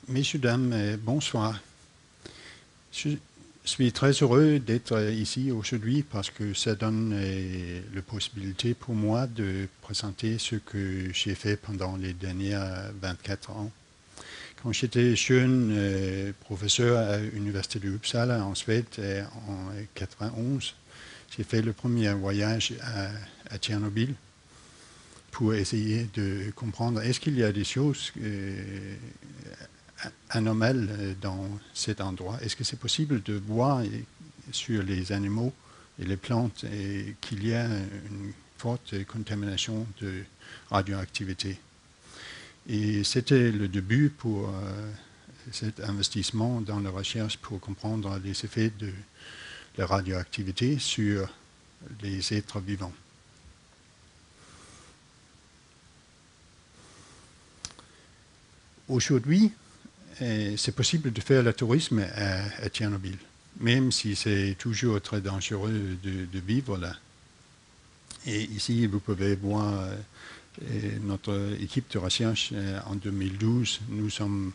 Messieurs, dames, bonsoir. Je suis très heureux d'être ici aujourd'hui parce que ça donne la possibilité pour moi de présenter ce que j'ai fait pendant les derniers 24 ans. Quand j'étais jeune professeur à l'Université de Uppsala en Suède en 91, j'ai fait le premier voyage à Tchernobyl pour essayer de comprendre est-ce qu'il y a des choses anormales dans cet endroit. Est-ce que c'est possible de voir sur les animaux et les plantes qu'il y a une forte contamination de radioactivité? Et c'était le début pour cet investissement dans la recherche pour comprendre les effets de la radioactivité sur les êtres vivants. Aujourd'hui, c'est possible de faire le tourisme à Tchernobyl, même si c'est toujours très dangereux de vivre là. Et ici, vous pouvez voir notre équipe de recherche en 2012. Nous sommes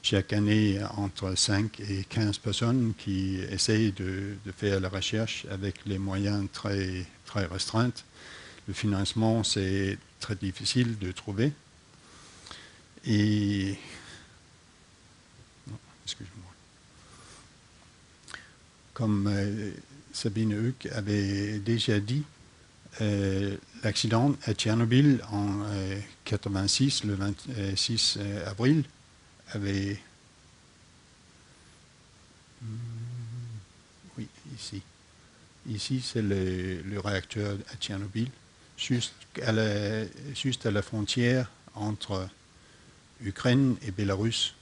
chaque année entre 5 et 15 personnes qui essayent de faire la recherche avec les moyens très, très restreints. Le financement, c'est très difficile de trouver. Et excusez-moi. Comme Sabine Huck avait déjà dit, l'accident à Tchernobyl en 1986, le 26 avril, avait... Oui, ici. Ici, c'est le réacteur à Tchernobyl, juste à la frontière entre Ukraine et Bélarus.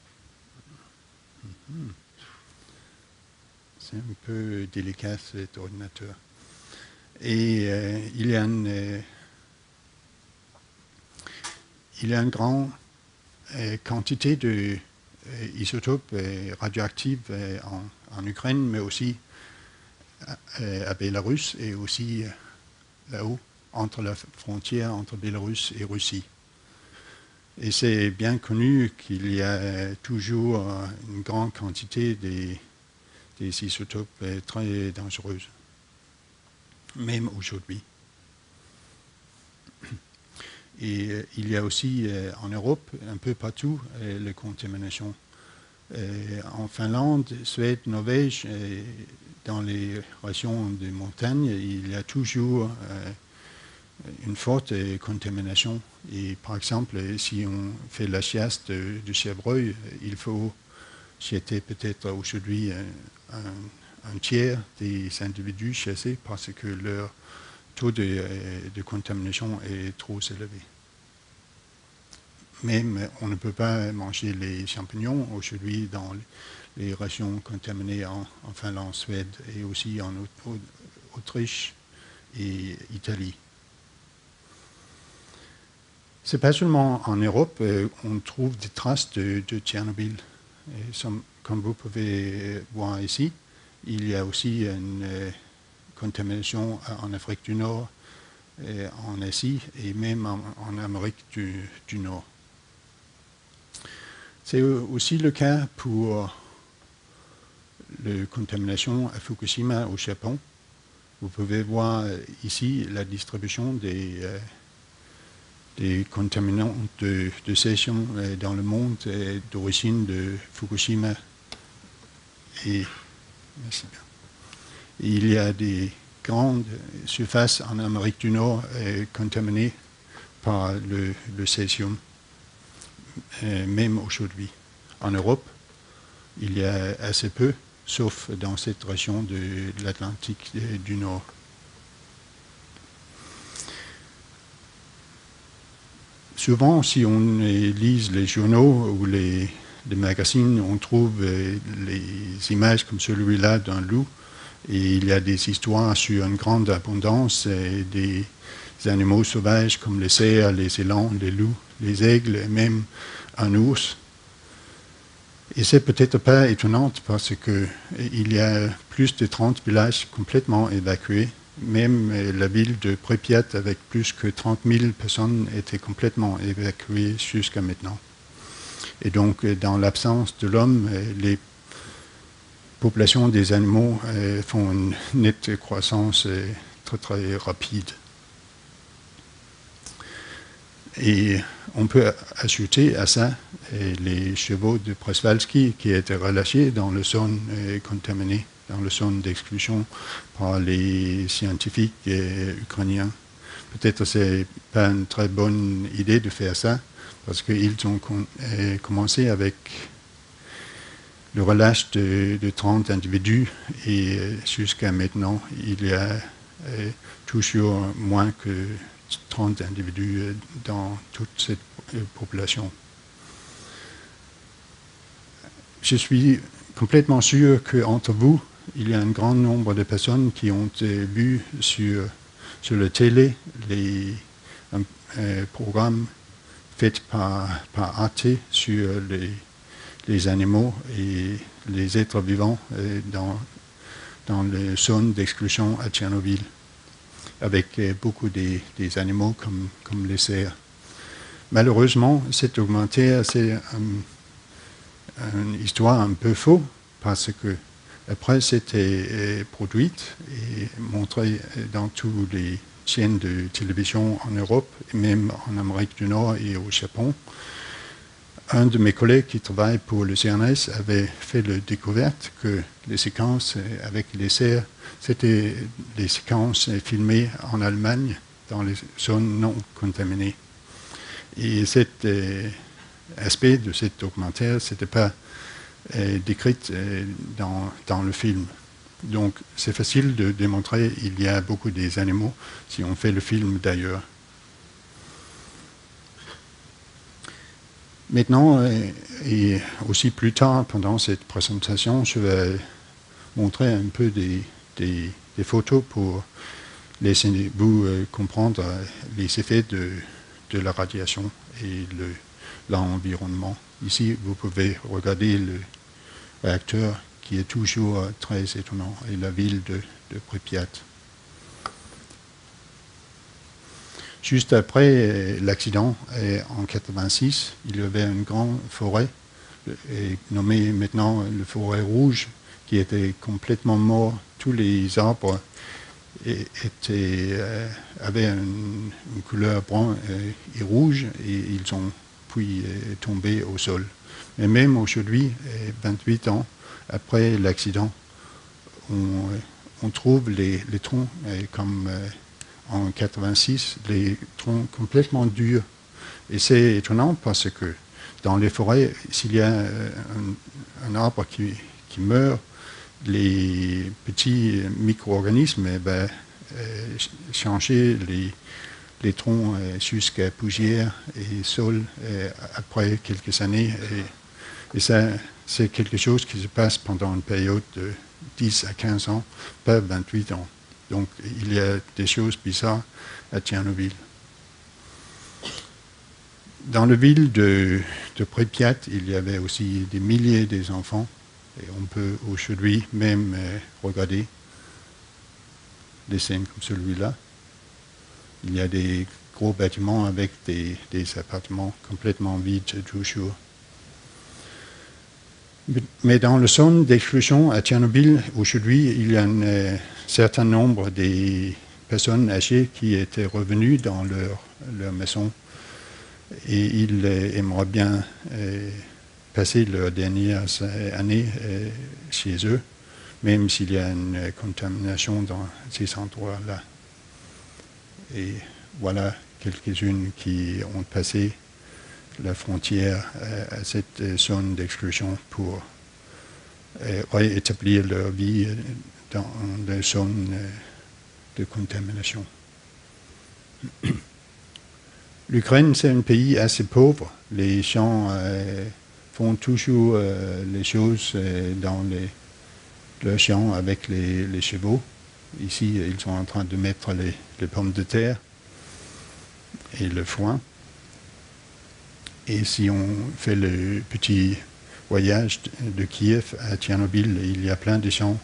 C'est un peu délicat cet ordinateur. Et il y a une grande quantité d'isotopes radioactifs en Ukraine, mais aussi à Bélarus et aussi là-haut, entre la frontière entre Bélarus et Russie. Et c'est bien connu qu'il y a toujours une grande quantité des isotopes très dangereuses, même aujourd'hui. Et il y a aussi en Europe, un peu partout, les contaminations. En Finlande, Suède, Norvège, dans les régions de montagne, il y a toujours une forte contamination. Et par exemple, si on fait la chasse de chevreuil, il faut jeter peut-être aujourd'hui un tiers des individus chassés parce que leur taux de contamination est trop élevé. Même on ne peut pas manger les champignons aujourd'hui dans les régions contaminées en Finlande, Suède et aussi en Autriche et Italie. C'est pas seulement en Europe, on trouve des traces de Tchernobyl. Comme vous pouvez voir ici, il y a aussi une contamination en Afrique du Nord, en Asie et même en Amérique du Nord. C'est aussi le cas pour la contamination à Fukushima au Japon. Vous pouvez voir ici la distribution des contaminants de cesium dans le monde d'origine de Fukushima. Et il y a des grandes surfaces en Amérique du Nord contaminées par le cesium, même aujourd'hui. En Europe, il y a assez peu, sauf dans cette région de l'Atlantique du Nord. Souvent, si on lit les journaux ou les magazines, on trouve les images comme celui-là d'un loup. Et il y a des histoires sur une grande abondance des animaux sauvages comme les cerfs, les élans, les loups, les aigles et même un ours. Et c'est peut-être pas étonnant parce qu'il y a plus de 30 villages complètement évacués. Même la ville de Pripyat, avec plus que 30 000 personnes, était complètement évacuée jusqu'à maintenant. Et donc, dans l'absence de l'homme, les populations des animaux font une nette croissance très très rapide. Et on peut ajouter à ça les chevaux de Przewalski qui étaient relâchés dans le zone contaminée, dans le zone d'exclusion par les scientifiques ukrainiens. Peut-être ce n'est pas une très bonne idée de faire ça, parce qu'ils ont commencé avec le relâche de 30 individus et jusqu'à maintenant, il y a toujours moins que 30 individus dans toute cette population. Je suis complètement sûr qu'entre vous, il y a un grand nombre de personnes qui ont vu sur la télé les programmes faits par Arte sur les animaux et les êtres vivants dans les zones d'exclusion à Tchernobyl, avec beaucoup des animaux comme les cerfs. Malheureusement, cet documentaire, c'est une histoire un peu fausse, parce que après c'était produite et montrée dans toutes les chaînes de télévision en Europe, et même en Amérique du Nord et au Japon. Un de mes collègues qui travaille pour le CNRS avait fait la découverte que les séquences avec les cerfs, c'était des séquences filmées en Allemagne, dans les zones non contaminées. Et cet aspect de ce documentaire, ce n'était pas décrit dans le film. Donc c'est facile de démontrer qu'il y a beaucoup des animaux si on fait le film d'ailleurs. Maintenant, et aussi plus tard pendant cette présentation, je vais montrer un peu des photos pour laisser vous comprendre les effets de la radiation et l'environnement. Ici, vous pouvez regarder le réacteur qui est toujours très étonnant et la ville de Pripyat. Juste après l'accident, en 1986, il y avait une grande forêt, nommée maintenant la forêt rouge, qui était complètement morte. Tous les arbres avaient une couleur brun et rouge, et ils ont puis tombé au sol. Mais même aujourd'hui, 28 ans après l'accident, on trouve les troncs comme en 86, les troncs complètement durs. Et c'est étonnant parce que dans les forêts, s'il y a un arbre qui meurt, les petits micro-organismes changer les troncs jusqu'à poussière et sol après quelques années. Et ça, c'est quelque chose qui se passe pendant une période de 10 à 15 ans, pas 28 ans. Donc il y a des choses bizarres à Tchernobyl. Dans la ville de Pripyat, il y avait aussi des milliers d'enfants. Et on peut aujourd'hui même regarder des scènes comme celui-là. Il y a des gros bâtiments avec des appartements complètement vides toujours. Mais dans la zone d'exclusion à Tchernobyl, aujourd'hui, il y a un certain nombre de personnes âgées qui étaient revenues dans leur maison et ils aimeraient bien passer leur dernière année chez eux, même s'il y a une contamination dans ces endroits-là. Et voilà quelques-unes qui ont passé la frontière à cette zone d'exclusion pour réétablir leur vie dans la zone de contamination. L'Ukraine, c'est un pays assez pauvre. Les gens font toujours les choses dans leurs champs avec les chevaux. Ici, ils sont en train de mettre les pommes de terre et le foin. Et si on fait le petit voyage de Kiev à Tchernobyl, il y a plein de gens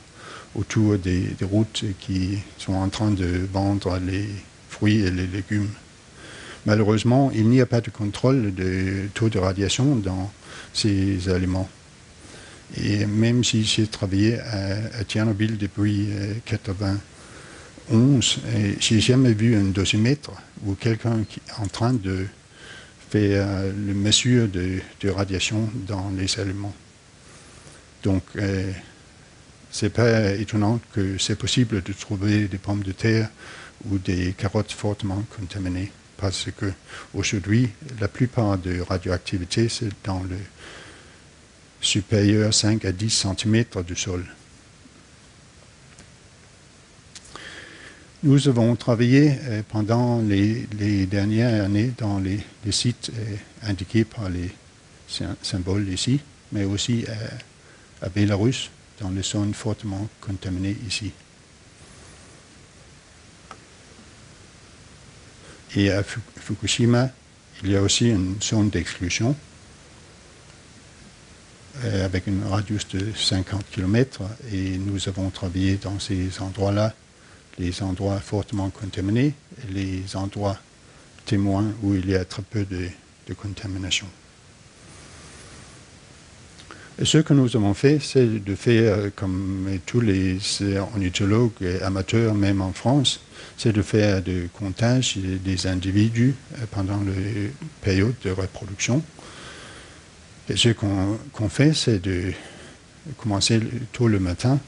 autour des routes qui sont en train de vendre les fruits et les légumes. malheureusement, il n'y a pas de contrôle de taux de radiation dans ces aliments. Et même si j'ai travaillé à Tchernobyl depuis 1991, j'ai jamais vu un dosimètre ou quelqu'un qui est en train de faire la mesure de radiation dans les aliments. Donc, c'est pas étonnant que c'est possible de trouver des pommes de terre ou des carottes fortement contaminées, parce que aujourd'hui, la plupart de radioactivité, c'est dans le supérieur 5 à 10 cm du sol. Nous avons travaillé pendant les dernières années dans les sites indiqués par les symboles ici, mais aussi à Bélarus, dans les zones fortement contaminées ici. Et à Fukushima, il y a aussi une zone d'exclusion avec un radius de 50 km, et nous avons travaillé dans ces endroits-là, les endroits fortement contaminés et les endroits témoins où il y a très peu de contamination. Et ce que nous avons fait, c'est de faire, comme tous les ornithologues amateurs, même en France, c'est de faire des comptages des individus pendant les périodes de reproduction. Et ce qu'on fait, c'est de commencer tôt le matin.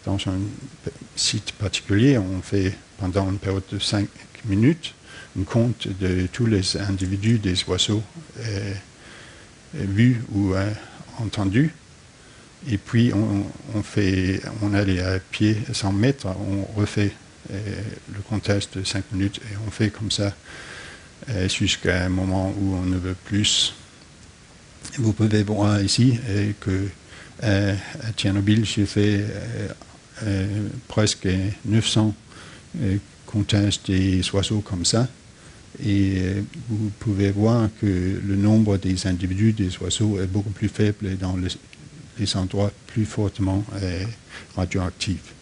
Dans un site particulier, on fait pendant une période de 5 minutes un compte de tous les individus des oiseaux vus ou entendus. Et puis on allait à pied 100 mètres, on refait le comptage de 5 minutes et on fait comme ça jusqu'à un moment où on ne veut plus. Vous pouvez voir ici que à Tchernobyl, j'ai fait presque 900 comptages des oiseaux comme ça. Et vous pouvez voir que le nombre des individus des oiseaux est beaucoup plus faible dans les endroits plus fortement radioactifs.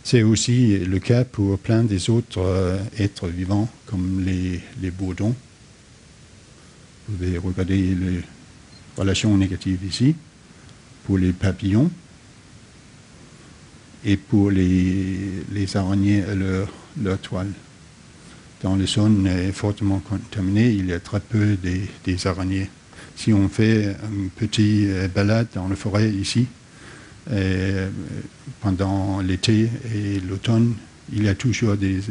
C'est aussi le cas pour plein des autres êtres vivants, comme les bourdons. Vous pouvez regarder les relations négatives ici, pour les papillons et pour les araignées et leur toile. Dans les zones fortement contaminées, il y a très peu des araignées. Si on fait une petite balade dans la forêt ici, pendant l'été et l'automne, il y a toujours des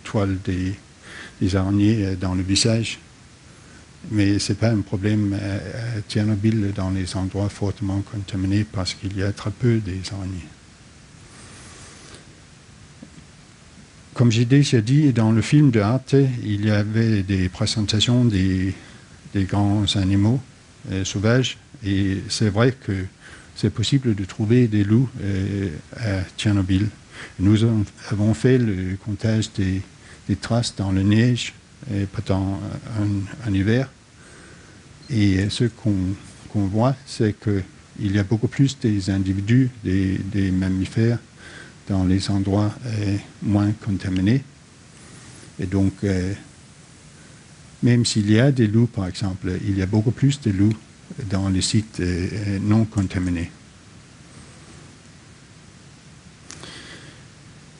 toiles des araignées dans le visage. Mais ce n'est pas un problème à Tchernobyl dans les endroits fortement contaminés parce qu'il y a très peu des araignées. Comme j'ai déjà dit, dans le film de Arte, il y avait des présentations des grands animaux sauvages. Et c'est vrai que c'est possible de trouver des loups à Tchernobyl. Nous avons fait le comptage des traces dans la neige pendant un hiver. Et ce qu'on voit, c'est qu'il y a beaucoup plus des individus, des mammifères, dans les endroits moins contaminés. Et donc, même s'il y a des loups, par exemple, il y a beaucoup plus de loups dans les sites non contaminés.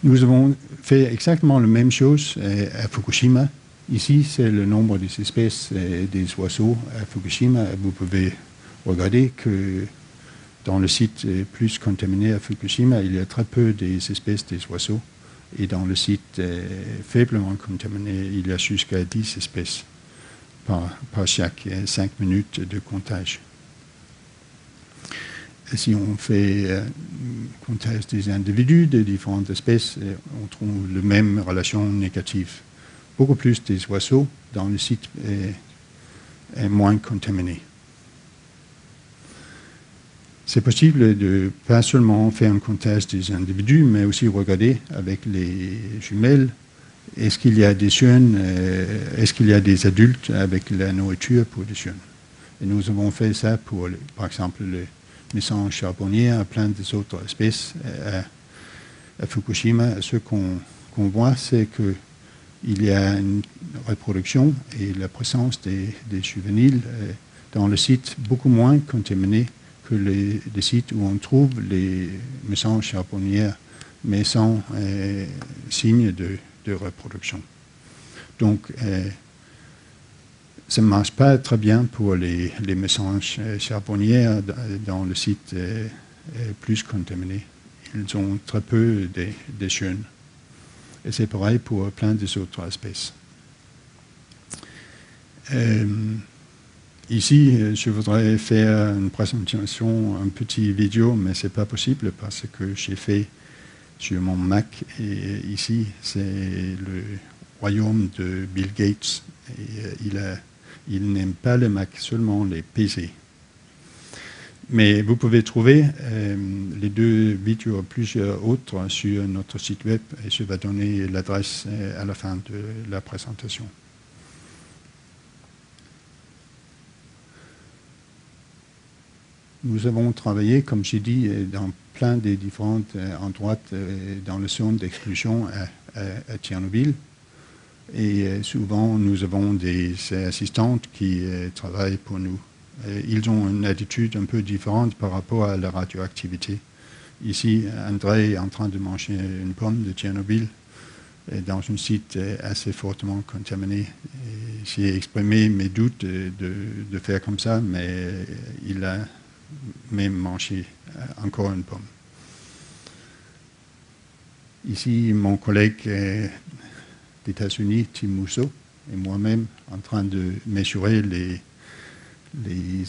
Nous avons fait exactement la même chose à Fukushima. Ici, c'est le nombre des espèces des oiseaux à Fukushima. Vous pouvez regarder que dans le site plus contaminé à Fukushima, il y a très peu des espèces des oiseaux. Et dans le site faiblement contaminé, il y a jusqu'à 10 espèces par chaque 5 minutes de comptage. Et si on fait un comptage des individus de différentes espèces, on trouve la même relation négative. Beaucoup plus des oiseaux dans le site est moins contaminé. C'est possible de pas seulement faire un comptage des individus, mais aussi regarder avec les jumelles, est-ce qu'il y a des jeunes, est-ce qu'il y a des adultes avec la nourriture pour les jeunes. Et nous avons fait ça pour, par exemple, le mésange charbonnier, plein d'autres espèces à Fukushima. Ce qu'on voit, c'est que il y a une reproduction et la présence des juvéniles dans le site beaucoup moins contaminé que les sites où on trouve les mésanges charbonnières, mais sans signe de reproduction. Donc, ça ne marche pas très bien pour les mésanges charbonnières dans le site plus contaminé. Ils ont très peu de jeunes. Et c'est pareil pour plein des autres espèces. Ici, je voudrais faire une présentation, un petit vidéo, mais ce n'est pas possible parce que j'ai fait sur mon Mac. Et ici, c'est le royaume de Bill Gates. Et il n'aime pas le Mac, seulement les PC. Mais vous pouvez trouver les deux vidéos, plusieurs autres, sur notre site web et je vais donner l'adresse à la fin de la présentation. Nous avons travaillé, comme j'ai dit, dans plein de différents endroits dans le zone d'exclusion à Tchernobyl. Et souvent, nous avons des assistantes qui travaillent pour nous. Ils ont une attitude un peu différente par rapport à la radioactivité. Ici, André est en train de manger une pomme de Tchernobyl dans un site assez fortement contaminé. J'ai exprimé mes doutes de faire comme ça, mais il a même mangé encore une pomme. Ici, mon collègue des États-Unis, Tim Mousseau, et moi-même en train de mesurer les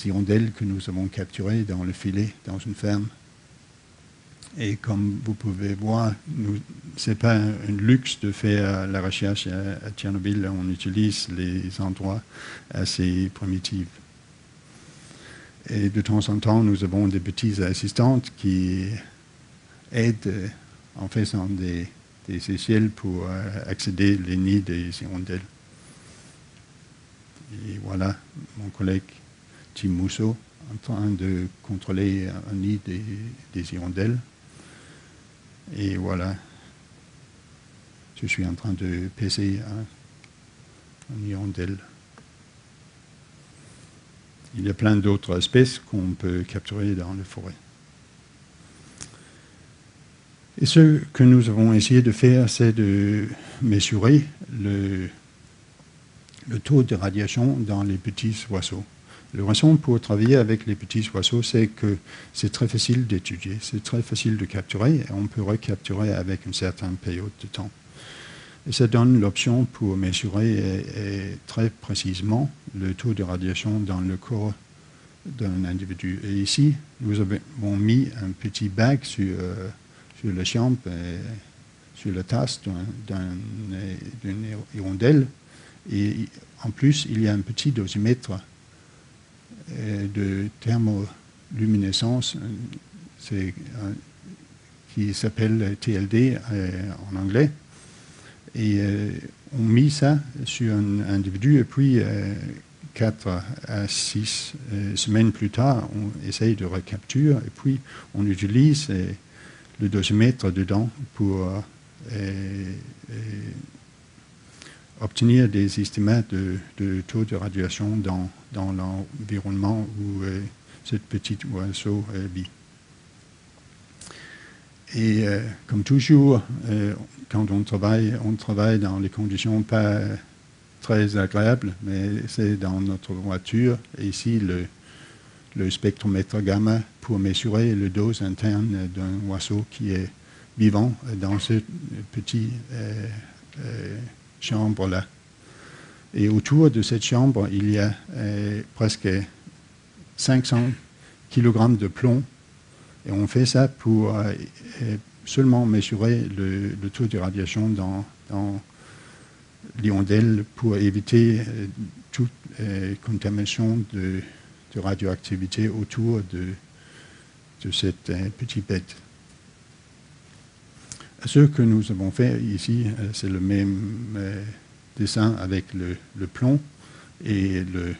hirondelles que nous avons capturées dans le filet, dans une ferme. Et comme vous pouvez voir, ce n'est pas un luxe de faire la recherche à Tchernobyl. On utilise les endroits assez primitifs. Et de temps en temps, nous avons des petites assistantes qui aident en faisant des échelles pour accéder aux nids des hirondelles. Et voilà, mon collègue Tim Mousseau en train de contrôler un nid des hirondelles. Et voilà, je suis en train de peser un hirondelle. Il y a plein d'autres espèces qu'on peut capturer dans les forêts. Et ce que nous avons essayé de faire, c'est de mesurer le taux de radiation dans les petits oiseaux. La raison pour travailler avec les petits oiseaux, c'est que c'est très facile d'étudier, c'est très facile de capturer, et on peut recapturer avec une certaine période de temps. Et ça donne l'option pour mesurer très précisément le taux de radiation dans le corps d'un individu. Et ici, nous avons mis un petit bac sur la chambre, sur la tasse d'une hirondelle. Et en plus, il y a un petit dosimètre de thermoluminescence qui s'appelle TLD en anglais. Et on met ça sur un individu et puis 4 à 6 semaines plus tard, on essaye de recapturer et puis on utilise le dosimètre dedans pour obtenir des estimates de taux de radiation dans l'environnement où ce petit oiseau vit. Et comme toujours, quand on travaille dans les conditions pas très agréables, mais c'est dans notre voiture. Et ici, le spectromètre gamma pour mesurer le dose interne d'un oiseau qui est vivant dans cette petite chambre-là. Et autour de cette chambre, il y a presque 500 kg de plomb. Et on fait ça pour seulement mesurer le taux de radiation dans l'hirondelle pour éviter toute contamination de radioactivité autour de cette petite bête. Ce que nous avons fait ici, c'est le même dessin avec le plomb et le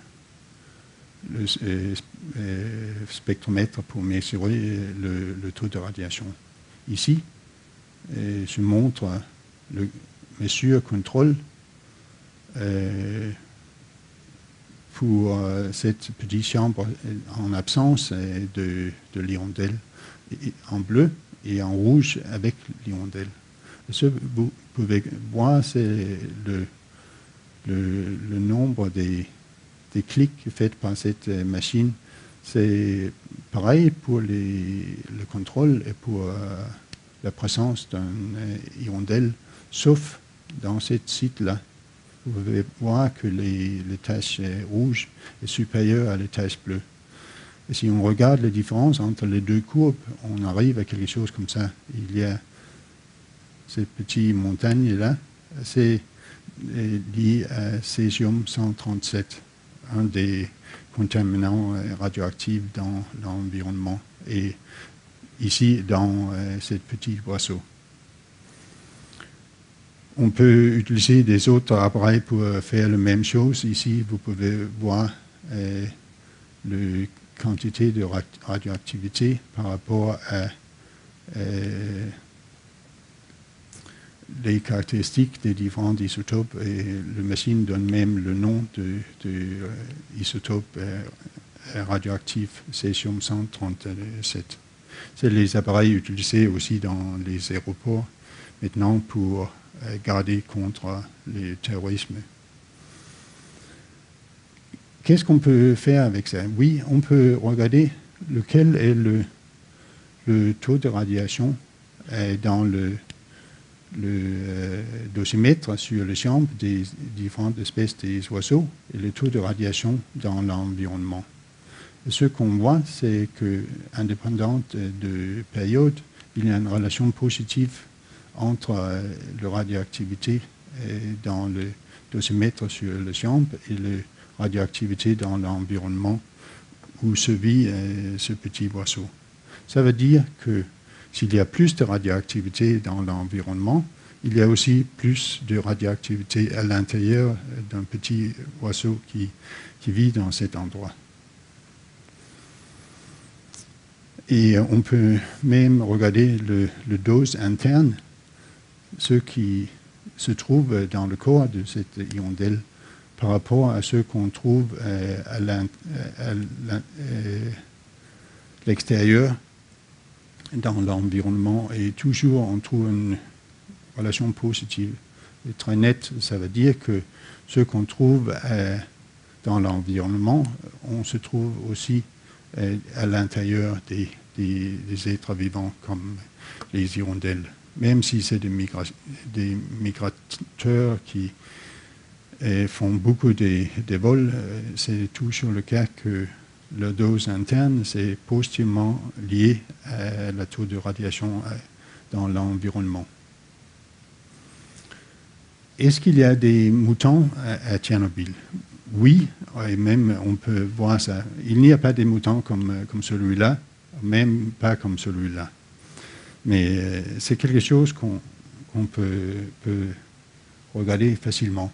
spectromètre pour mesurer le taux de radiation. Ici, je montre le mesure contrôle pour cette petite chambre en absence de l'hirondelle en bleu et en rouge avec l'hirondelle. Ce que vous pouvez voir, c'est le nombre des clics faits par cette machine. C'est pareil pour le contrôle et pour la présence d'une hirondelle, sauf dans ce site-là. Vous pouvez voir que les taches rouges sont supérieures à les taches bleues. Et si on regarde les différences entre les deux courbes, on arrive à quelque chose comme ça. Il y a ces petites montagnes-là, c'est lié à césium-137, un des contaminants radioactifs dans l'environnement, et ici dans ce petit boisseau. On peut utiliser des autres appareils pour faire la même chose. Ici, vous pouvez voir la quantité de radioactivité par rapport à les caractéristiques des différents isotopes, et la machine donne même le nom de isotope radioactif césium-137. C'est les appareils utilisés aussi dans les aéroports maintenant pour garder contre le terrorisme. Qu'est-ce qu'on peut faire avec ça? Oui, on peut regarder lequel est le taux de radiation dans le dosimètre sur les chambres des différentes espèces des oiseaux et le taux de radiation dans l'environnement. Ce qu'on voit, c'est que, indépendante de période, il y a une relation positive entre la radioactivité dans le dosimètre sur les chambres et la radioactivité dans l'environnement où se vit ce petit oiseau. Ça veut dire que s'il y a plus de radioactivité dans l'environnement, il y a aussi plus de radioactivité à l'intérieur d'un petit oiseau qui vit dans cet endroit. Et on peut même regarder le dose interne, ce qui se trouve dans le corps de cette hirondelle par rapport à ce qu'on trouve à l'extérieur dans l'environnement, et toujours on trouve une relation positive. Et très nette, ça veut dire que ce qu'on trouve dans l'environnement, on se trouve aussi à l'intérieur des êtres vivants comme les hirondelles. Même si c'est des migrateurs qui font beaucoup de vols, c'est toujours le cas que la dose interne, c'est positivement lié à la taux de radiation dans l'environnement. Est-ce qu'il y a des moutons à Tchernobyl? Oui, et même on peut voir ça. Il n'y a pas de moutons comme celui-là, même pas comme celui-là. Mais c'est quelque chose qu'on peut regarder facilement.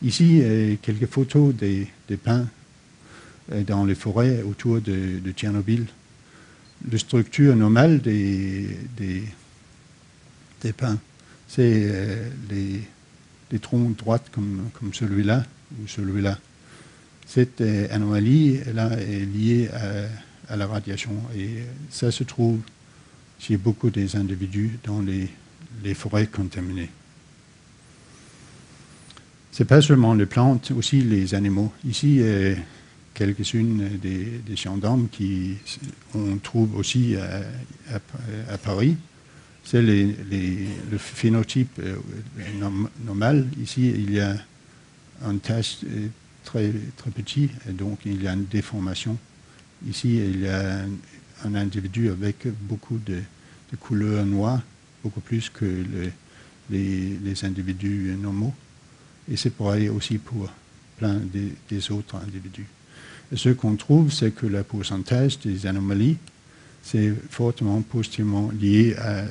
Ici, quelques photos des pins dans les forêts autour de Tchernobyl. La structure normale des pins, c'est les troncs droits comme celui-là ou celui-là. Cette anomalie-là est liée à la radiation, et ça se trouve chez beaucoup des individus dans les forêts contaminées. Ce n'est pas seulement les plantes, aussi les animaux. Ici, quelques-unes des gendarmes qu'on trouve aussi à Paris. C'est le phénotype normal. Ici, il y a une tache très, très petite, et donc il y a une déformation. Ici, il y a un individu avec beaucoup de couleurs noires, beaucoup plus que les individus normaux. Et c'est pareil aussi pour plein des autres individus. Et ce qu'on trouve, c'est que le pourcentage des anomalies, c'est fortement positivement lié à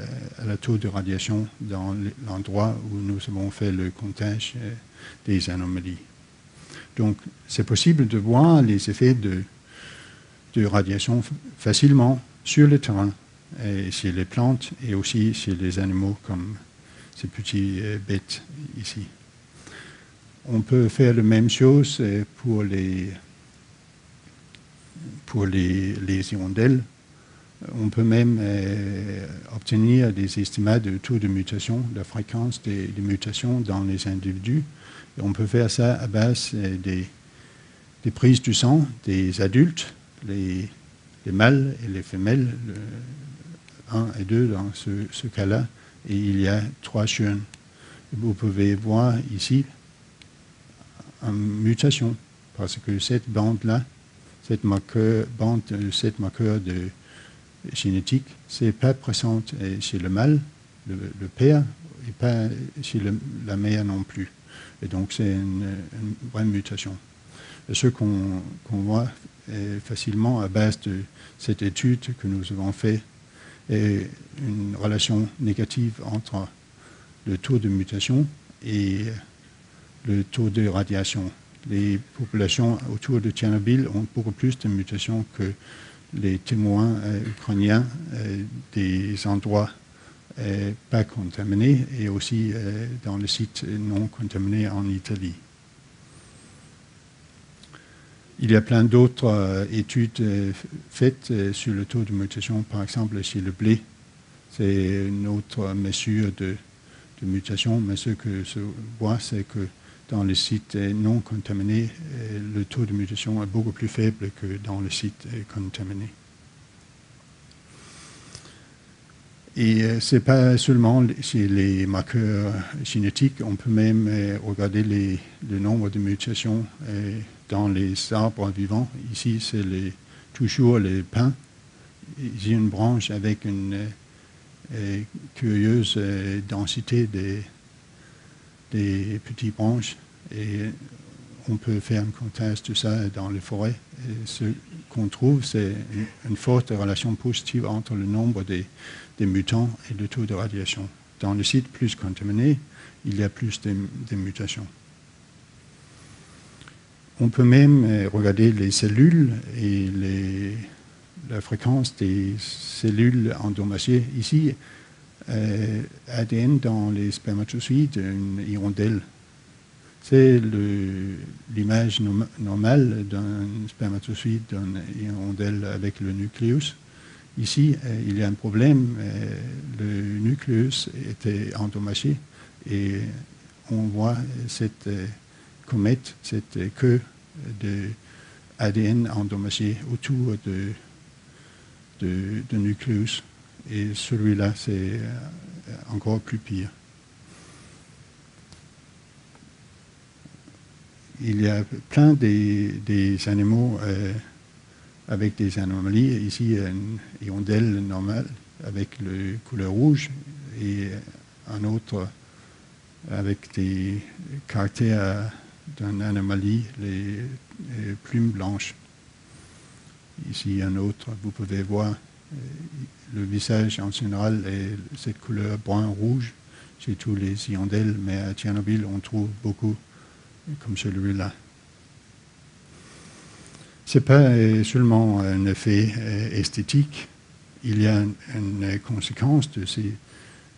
la taux de radiation dans l'endroit où nous avons fait le comptage des anomalies. Donc, c'est possible de voir les effets de radiation facilement sur le terrain, et chez les plantes et aussi chez les animaux comme ces petits bêtes ici. On peut faire la même chose pour les hirondelles. On peut même obtenir des estimats de taux de mutation, de la fréquence des mutations dans les individus. Et on peut faire ça à base des prises du sang des adultes, les mâles et les femelles, 1 et 2 dans ce cas-là, et il y a 3 jeunes. Vous pouvez voir ici une mutation, parce que cette bande-là, cette bande de génétique, c'est pas présente chez le mâle, le père, et pas chez la mère non plus. Et donc c'est une vraie mutation. Ce qu'on voit facilement à base de cette étude que nous avons faite est une relation négative entre le taux de mutation et le taux de radiation. Les populations autour de Tchernobyl ont beaucoup plus de mutations que les témoins ukrainiens des endroits pas contaminés et aussi dans les sites non contaminés en Italie. Il y a plein d'autres études faites sur le taux de mutation, par exemple chez le blé. C'est une autre mesure de mutation, mais ce que se voit, c'est que dans les sites non contaminés, le taux de mutation est beaucoup plus faible que dans les sites contaminés. Et ce n'est pas seulement chez les marqueurs génétiques, on peut même regarder le nombre de mutations dans les arbres vivants. Ici, c'est toujours les pins. Ici, une branche avec une curieuse densité des petites branches. Et on peut faire un contraste de ça dans les forêts. Et ce qu'on trouve, c'est une forte relation positive entre le nombre des mutants et le taux de radiation. Dans les sites plus contaminés, il y a plus de mutations. On peut même regarder les cellules et la fréquence des cellules endommagées. Ici, ADN dans les spermatozoïdes, une hirondelle. C'est l'image normale d'un spermatozoïde, d'une hirondelle avec le nucléus. Ici, il y a un problème. Le nucléus était endommagé et on voit cette comète, cette queue de ADN endommagé autour de nucléus. Et celui-là, c'est encore plus pire. Il y a plein des animaux avec des anomalies. Ici, une hirondelle normale avec le couleur rouge et un autre avec des caractères d'une anomalie, les plumes blanches. Ici, un autre, vous pouvez voir le visage en général est cette couleur brun-rouge chez tous les hirondelles, mais à Tchernobyl, on trouve beaucoup comme celui-là. Ce n'est pas seulement un effet esthétique, il y a une conséquence de ces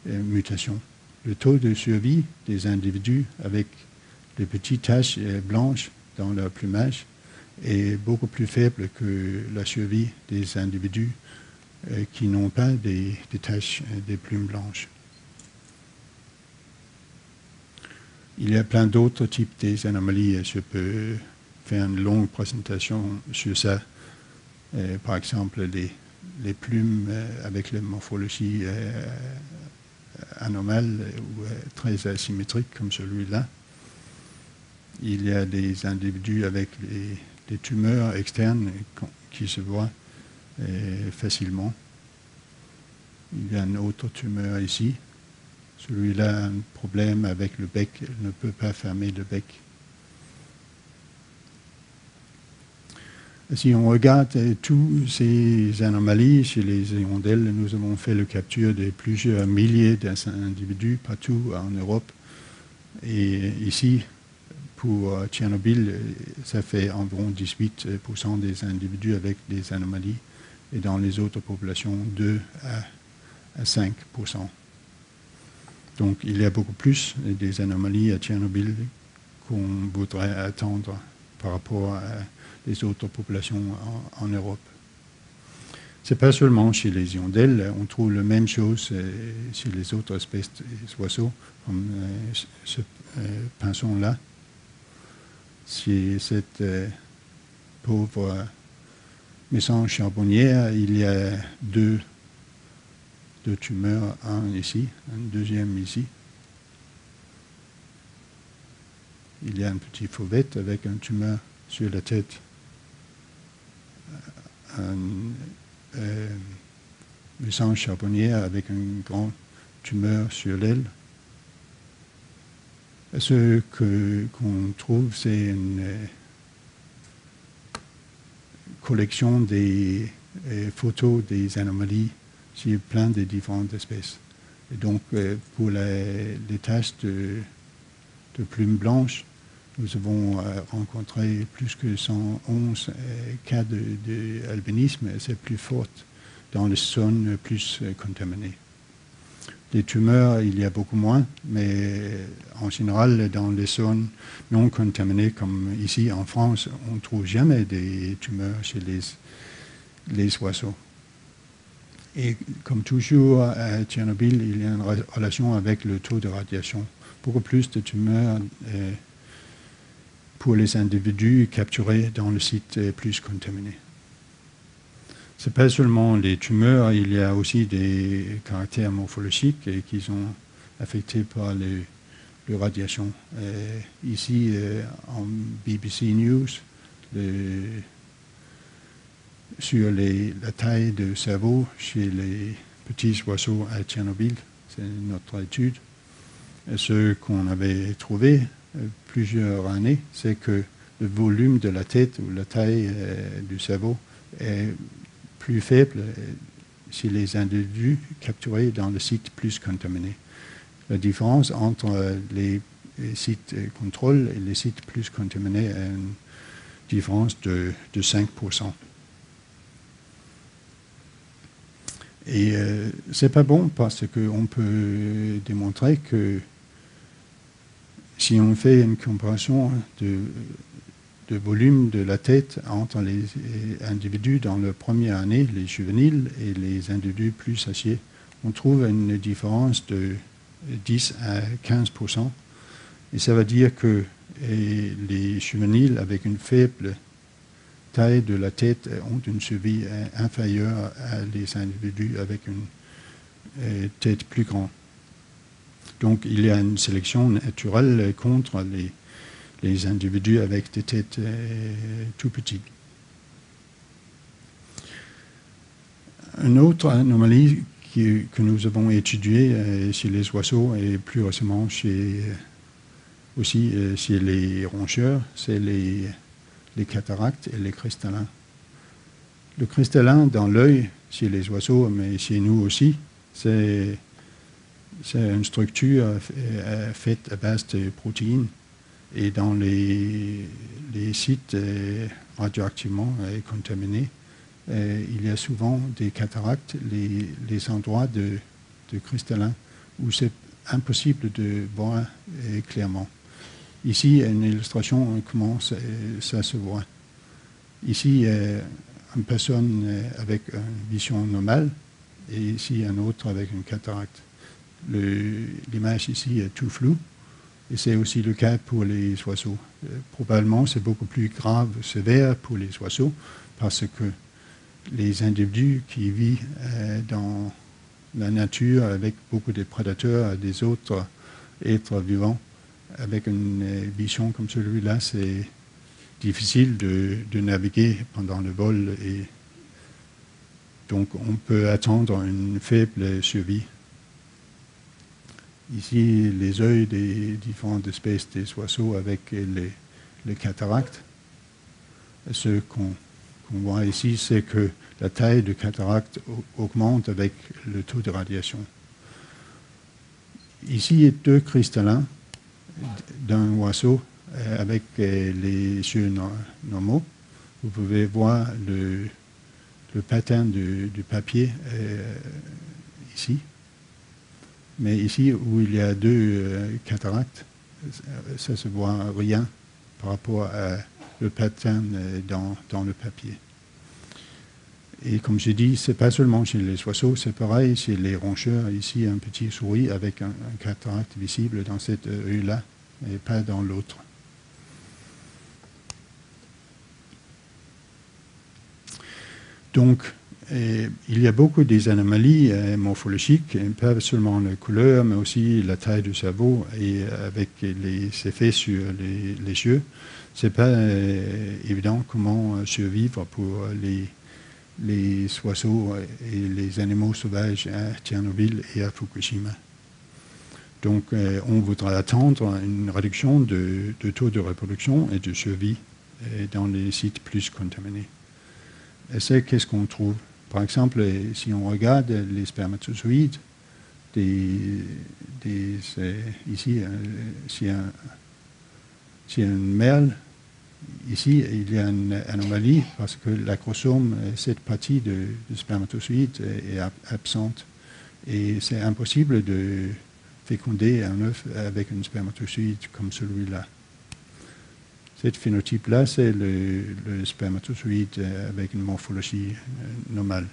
mutations. Le taux de survie des individus avec les petites taches blanches dans leur plumage est beaucoup plus faible que la survie des individus qui n'ont pas des taches, des plumes blanches. Il y a plein d'autres types d'anomalies. Je peux faire une longue présentation sur ça. Par exemple, les plumes avec la morphologie anomale ou très asymétrique comme celui-là. Il y a des individus avec des tumeurs externes qui se voient facilement. Il y a une autre tumeur ici. Celui-là a un problème avec le bec, il ne peut pas fermer le bec. Si on regarde toutes ces anomalies chez les hirondelles, nous avons fait la capture de plusieurs milliers d'individus partout en Europe. Et ici, pour Tchernobyl, ça fait environ 18% des individus avec des anomalies. Et dans les autres populations, 2 à 5%. Donc il y a beaucoup plus des anomalies à Tchernobyl qu'on voudrait attendre par rapport à les autres populations en Europe. Ce n'est pas seulement chez les hirondelles, on trouve la même chose chez les autres espèces d'oiseaux, comme ce pinson-là. Chez cette pauvre mésange charbonnière, il y a deux tumeurs, un ici, un deuxième ici. Il y a un petit fauvette avec un tumeur sur la tête. Un mésange charbonnière avec une grande tumeur sur l'aile. Ce qu'on trouve, c'est une collection des photos des anomalies sur plein de différentes espèces. Et donc, pour les taches de plumes blanches, nous avons rencontré plus que 111 cas d'albinisme, et c'est plus fort dans les zones plus contaminées. Les tumeurs, il y a beaucoup moins, mais en général, dans les zones non contaminées, comme ici en France, on ne trouve jamais des tumeurs chez les oiseaux. Et comme toujours, à Tchernobyl, il y a une relation avec le taux de radiation. Beaucoup plus de tumeurs pour les individus capturés dans le site plus contaminé. Ce n'est pas seulement les tumeurs, il y a aussi des caractères morphologiques qui sont affectés par les radiations. Ici, en BBC News, sur la taille de cerveau chez les petits oiseaux à Tchernobyl, c'est notre étude. Ce qu'on avait trouvé plusieurs années, c'est que le volume de la tête ou la taille du cerveau est plus faible chez les individus capturés dans le site plus contaminé. La différence entre les sites contrôle et les sites plus contaminés est une différence de 5%. Et c'est pas bon parce qu'on peut démontrer que si on fait une comparaison de volume de la tête entre les individus dans leur première année, les juvéniles, et les individus plus âgés, on trouve une différence de 10 à 15%. Et ça veut dire que les juvéniles avec une faible taille de la tête ont une survie inférieure à les individus avec une tête plus grande. Donc il y a une sélection naturelle contre les individus avec des têtes tout petites. Une autre anomalie que nous avons étudiée chez les oiseaux et plus récemment aussi chez les rongeurs, c'est les cataractes et les cristallins. Le cristallin dans l'œil, chez les oiseaux, mais chez nous aussi, c'est une structure faite à base de protéines. Et dans les sites radioactivement contaminés, il y a souvent des cataractes, les endroits de cristallins où c'est impossible de voir clairement. Ici, une illustration comment ça se voit. Ici, une personne avec une vision normale et ici un autre avec une cataracte. L'image ici est tout floue et c'est aussi le cas pour les oiseaux. Probablement, c'est beaucoup plus grave, sévère pour les oiseaux parce que les individus qui vivent dans la nature avec beaucoup de prédateurs et des autres êtres vivants, avec une vision comme celui-là, c'est difficile de naviguer pendant le vol et donc on peut attendre une faible survie. Ici, les yeux des différentes espèces des oiseaux avec les cataractes. Ce qu'on voit ici, c'est que la taille de cataracte augmente avec le taux de radiation. Ici, il y a deux cristallins d'un oiseau avec les yeux normaux. Vous pouvez voir le pattern du papier ici. Mais ici, où il y a deux cataractes, ça ne se voit rien par rapport à le pattern dans le papier. Et comme j'ai dit, ce n'est pas seulement chez les oiseaux, c'est pareil chez les rongeurs. Ici, un petit souris avec un cataracte visible dans cet œil-là et pas dans l'autre. Donc, il y a beaucoup des anomalies morphologiques, pas seulement la couleur, mais aussi la taille du cerveau et avec les effets sur les yeux. Ce n'est pas évident comment survivre pour les oiseaux et les animaux sauvages à Tchernobyl et à Fukushima. Donc, on voudra attendre une réduction de taux de reproduction et de survie dans les sites plus contaminés. Et c'est qu'est-ce qu'on trouve. Par exemple, si on regarde les spermatozoïdes, ici, s'il y a une merle, ici, il y a une anomalie parce que l'acrosome, cette partie de spermatozoïde est absente. Et c'est impossible de féconder un œuf avec un spermatozoïde comme celui-là. Cet phénotype-là, c'est le spermatozoïde avec une morphologie normale.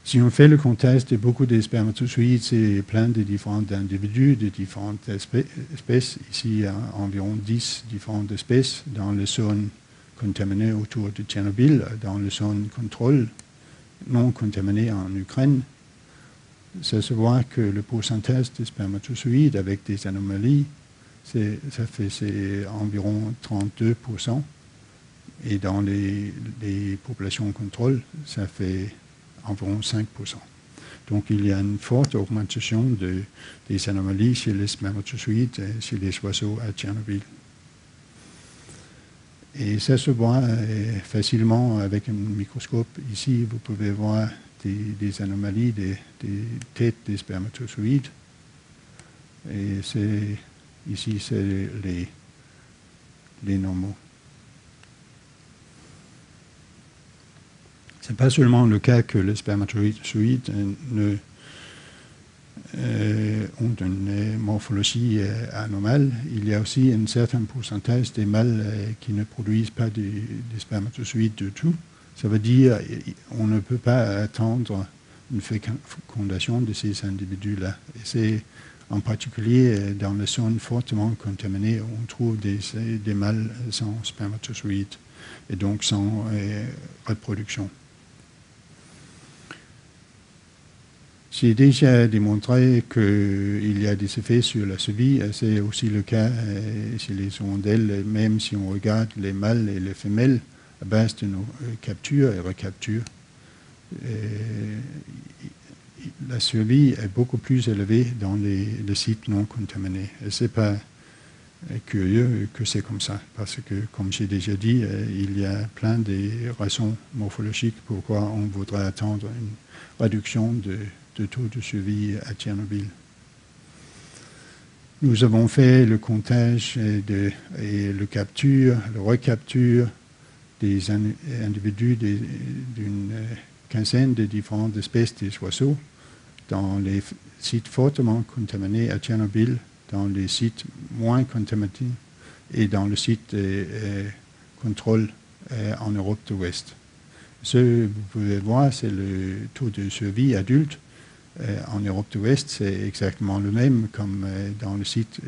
Si on fait le contest de beaucoup de spermatozoïdes, c'est plein de différents individus, de différentes espèces. Ici, il y a environ 10 différentes espèces dans les zones contaminées autour de Tchernobyl, dans les zones contrôle non contaminées en Ukraine. Ça se voit que le pourcentage de spermatozoïdes avec des anomalies, c'est environ 32%. Et dans les populations contrôle, ça fait environ 5%. Donc il y a une forte augmentation des anomalies chez les spermatozoïdes et chez les oiseaux à Tchernobyl. Et ça se voit facilement avec un microscope. Ici, vous pouvez voir des anomalies des têtes des spermatozoïdes. Et ici, c'est les normaux. Ce n'est pas seulement le cas que les spermatozoïdes ont une morphologie anormale. Il y a aussi un certain pourcentage des mâles qui ne produisent pas des spermatozoïdes du tout. Ça veut dire qu'on ne peut pas attendre une fécondation de ces individus-là. Et c'est en particulier dans les zones fortement contaminées où on trouve des mâles sans spermatozoïdes et donc sans reproduction. J'ai déjà démontré qu'il y a des effets sur la survie. C'est aussi le cas chez les hirondelles, même si on regarde les mâles et les femelles à base de nos captures et recaptures. La survie est beaucoup plus élevée dans les sites non contaminés. Et ce n'est pas curieux que c'est comme ça, parce que, comme j'ai déjà dit, il y a plein de raisons morphologiques pourquoi on voudrait attendre une réduction de taux de survie à Tchernobyl. Nous avons fait le comptage et le recapture des individus d'une quinzaine de différentes espèces des oiseaux dans les sites fortement contaminés à Tchernobyl, dans les sites moins contaminés et dans le site de contrôle en Europe de l'Ouest. Ce que vous pouvez voir, c'est le taux de survie adulte. En Europe de l'Ouest, c'est exactement le même comme dans le site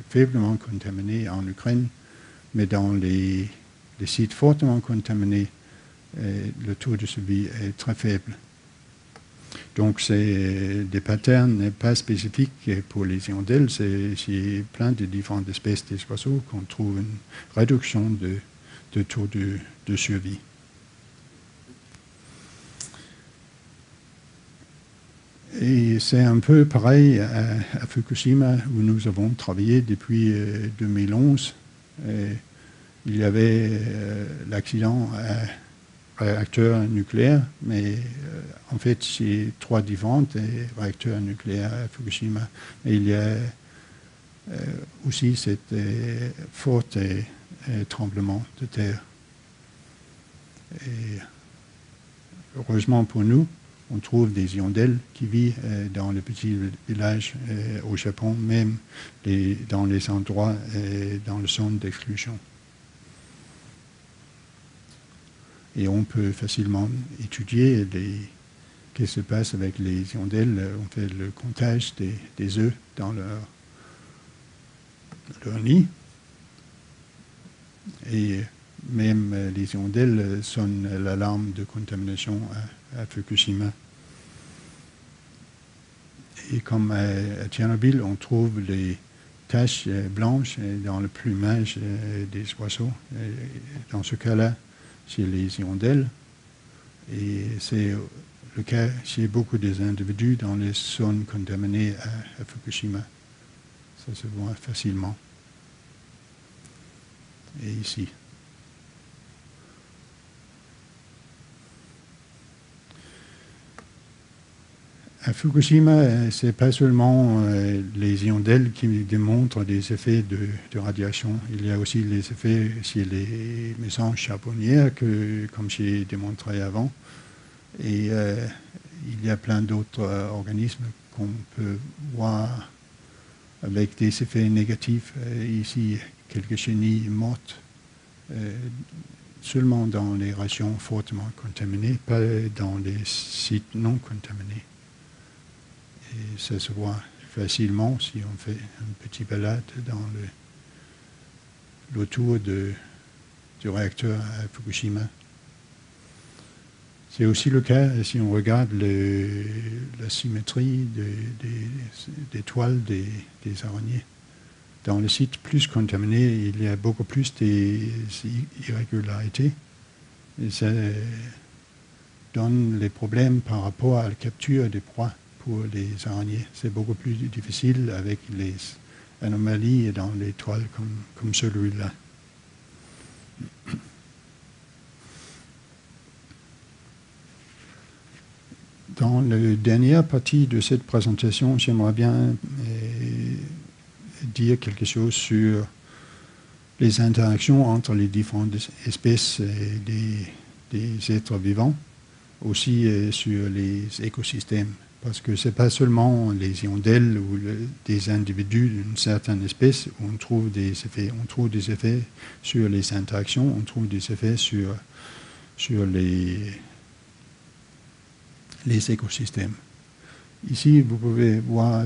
faiblement contaminé en Ukraine, mais dans les sites fortement contaminés, le taux de survie est très faible. Donc, c'est des patterns pas spécifiques pour les hirondelles, c'est chez plein de différentes espèces des oiseaux qu'on trouve une réduction de taux de survie. Et c'est un peu pareil à Fukushima, où nous avons travaillé depuis 2011. Il y avait l'accident à réacteur nucléaire, mais en fait, c'est 3 différents réacteurs nucléaires à Fukushima. Et il y a aussi cet fort tremblement de terre. Et heureusement pour nous, on trouve des hirondelles qui vivent dans les petits villages au Japon, même dans les endroits dans le zone d'exclusion. Et on peut facilement étudier qu'est-ce qui se passe avec les hirondelles. On fait le comptage des œufs dans leur nid. Et même les hirondelles sonnent l'alarme de contamination à Fukushima. Et comme à Tchernobyl, on trouve les taches blanches dans le plumage des oiseaux. Dans ce cas-là, chez les hirondelles. Et c'est le cas chez beaucoup des individus dans les zones contaminées à Fukushima. Ça se voit facilement. Et ici. À Fukushima, ce n'est pas seulement les hirondelles qui démontrent des effets de radiation. Il y a aussi les effets chez les maisons charbonnières, comme j'ai démontré avant. Et il y a plein d'autres organismes qu'on peut voir avec des effets négatifs. Ici, quelques chenilles mortes, seulement dans les régions fortement contaminées, pas dans les sites non contaminés. Et ça se voit facilement si on fait une petite balade dans l'autour du réacteur à Fukushima. C'est aussi le cas si on regarde la symétrie des toiles des araignées. Dans les sites plus contaminés, il y a beaucoup plus d'irrégularités. Et ça donne les problèmes par rapport à la capture des proies pour les araignées. C'est beaucoup plus difficile avec les anomalies dans les toiles comme celui-là. Dans la dernière partie de cette présentation, j'aimerais bien dire quelque chose sur les interactions entre les différentes espèces des êtres vivants, aussi sur les écosystèmes. Parce que ce n'est pas seulement les hirondelles ou des individus d'une certaine espèce où on trouve des effets. On trouve des effets sur les interactions, on trouve des effets sur les écosystèmes. Ici, vous pouvez voir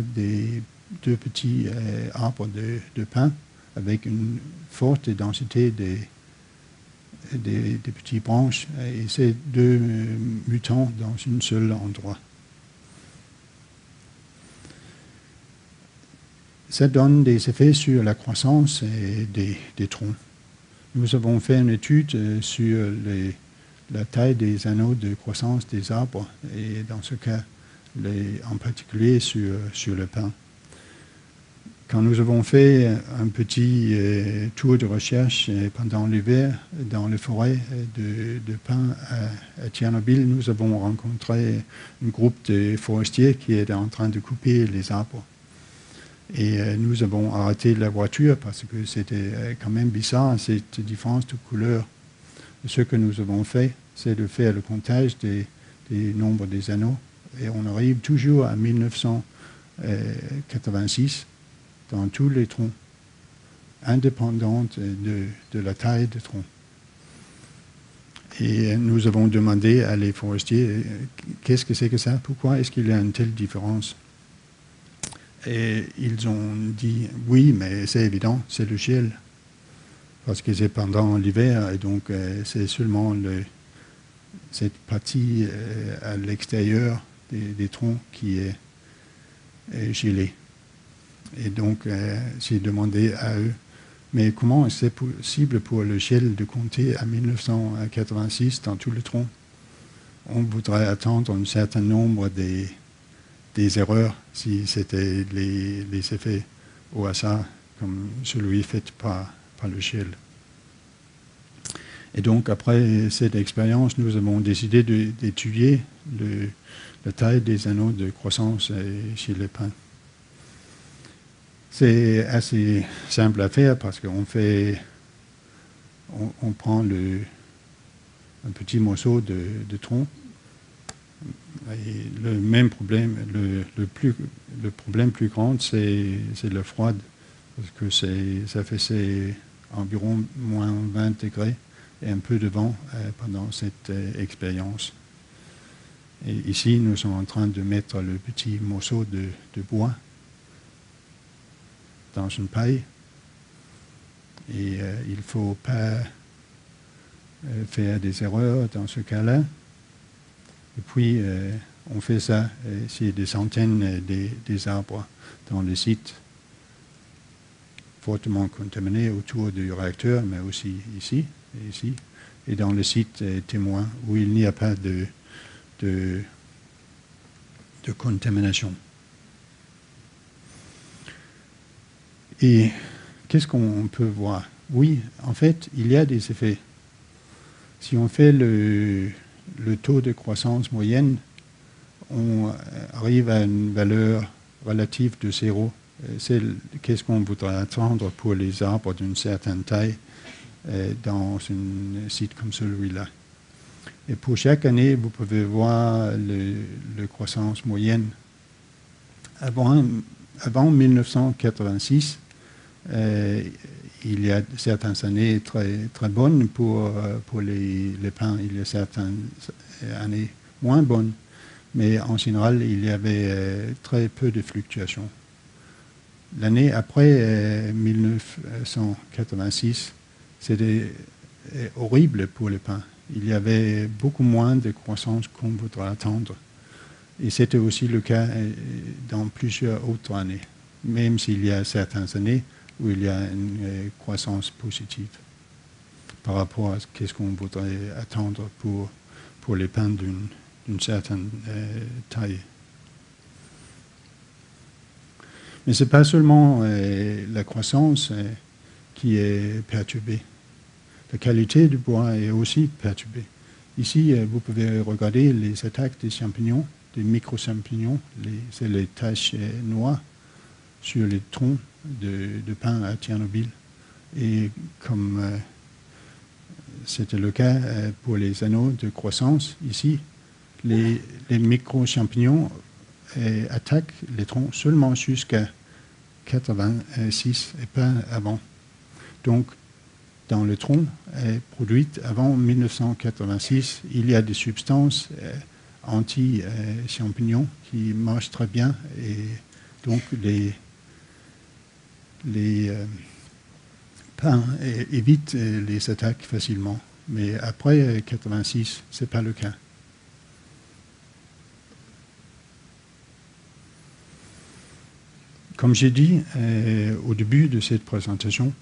deux petits arbres de pin avec une forte densité des petites branches, et c'est deux mutants dans un seul endroit. Ça donne des effets sur la croissance des troncs. Nous avons fait une étude sur la taille des anneaux de croissance des arbres, et dans ce cas, en particulier sur le pin. Quand nous avons fait un petit tour de recherche pendant l'hiver dans les forêts de pin à Tchernobyl, nous avons rencontré un groupe de forestiers qui était en train de couper les arbres. Et nous avons arrêté la voiture parce que c'était quand même bizarre, cette différence de couleur. Ce que nous avons fait, c'est de faire le comptage des nombres des anneaux. Et on arrive toujours à 1986 dans tous les troncs, indépendante de la taille des troncs. Et nous avons demandé à les forestiers, qu'est-ce que c'est que ça? Pourquoi est-ce qu'il y a une telle différence? Et ils ont dit, oui, mais c'est évident, c'est le gel. Parce que c'est pendant l'hiver, et donc c'est seulement cette partie à l'extérieur des troncs qui est gelée. Et donc, j'ai demandé à eux, mais comment c'est possible pour le gel de compter à 1986 dans tout le tronc? On voudrait attendre un certain nombre des erreurs si c'était les effets au hasard, comme celui fait par le gel. Et donc, après cette expérience, nous avons décidé d'étudier la taille des anneaux de croissance chez les pins. C'est assez simple à faire parce qu'on prend un petit morceau de tronc, Et le même problème, le problème plus grand, c'est le froid, parce que ça fait environ moins 20 degrés et un peu de vent pendant cette expérience. Et ici, nous sommes en train de mettre le petit morceau de bois dans une paille. Et il ne faut pas faire des erreurs dans ce cas-là. Et puis, on fait ça s'il y a des centaines des arbres dans le site fortement contaminés autour du réacteur, mais aussi ici et ici, et dans le site témoin où il n'y a pas de contamination. Et qu'est-ce qu'on peut voir? Oui, en fait, il y a des effets. Si on fait le taux de croissance moyenne, on arrive à une valeur relative de 0. C'est qu'est-ce qu'on voudrait attendre pour les arbres d'une certaine taille dans un site comme celui-là. Et pour chaque année, vous pouvez voir la croissance moyenne. Avant 1986, il y a certaines années très, très bonnes pour les pins. Il y a certaines années moins bonnes. Mais en général, il y avait très peu de fluctuations. L'année après 1986, c'était horrible pour les pins. Il y avait beaucoup moins de croissance qu'on voudrait attendre. Et c'était aussi le cas dans plusieurs autres années, même s'il y a certaines années où il y a une croissance positive par rapport à ce qu'on voudrait attendre pour les pins d'une certaine taille. Mais ce n'est pas seulement la croissance qui est perturbée. La qualité du bois est aussi perturbée. Ici, vous pouvez regarder les attaques des champignons, des micro-champignons, c'est les taches noires sur les troncs de pins à Tchernobyl. Et comme c'était le cas pour les anneaux de croissance, ici, les micro-champignons attaquent les troncs seulement jusqu'à 86 et pas avant. Donc, dans le tronc produite avant 1986, il y a des substances anti-champignons qui marchent très bien et donc les pins évitent les attaques facilement. Mais après 86, ce n'est pas le cas. Comme j'ai dit au début de cette présentation,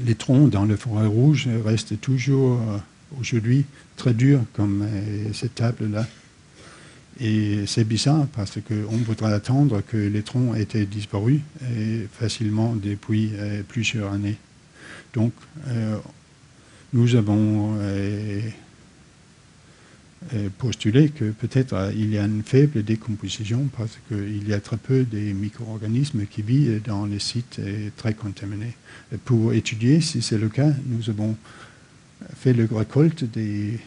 les troncs dans le forêt rouge restent toujours aujourd'hui très durs comme cette table-là. Et c'est bizarre parce qu'on voudrait attendre que les troncs aient disparu facilement depuis plusieurs années. Donc, nous avons postulé que peut-être il y a une faible décomposition parce qu'il y a très peu de micro-organismes qui vivent dans les sites très contaminés. Pour étudier si c'est le cas, nous avons fait la récolte des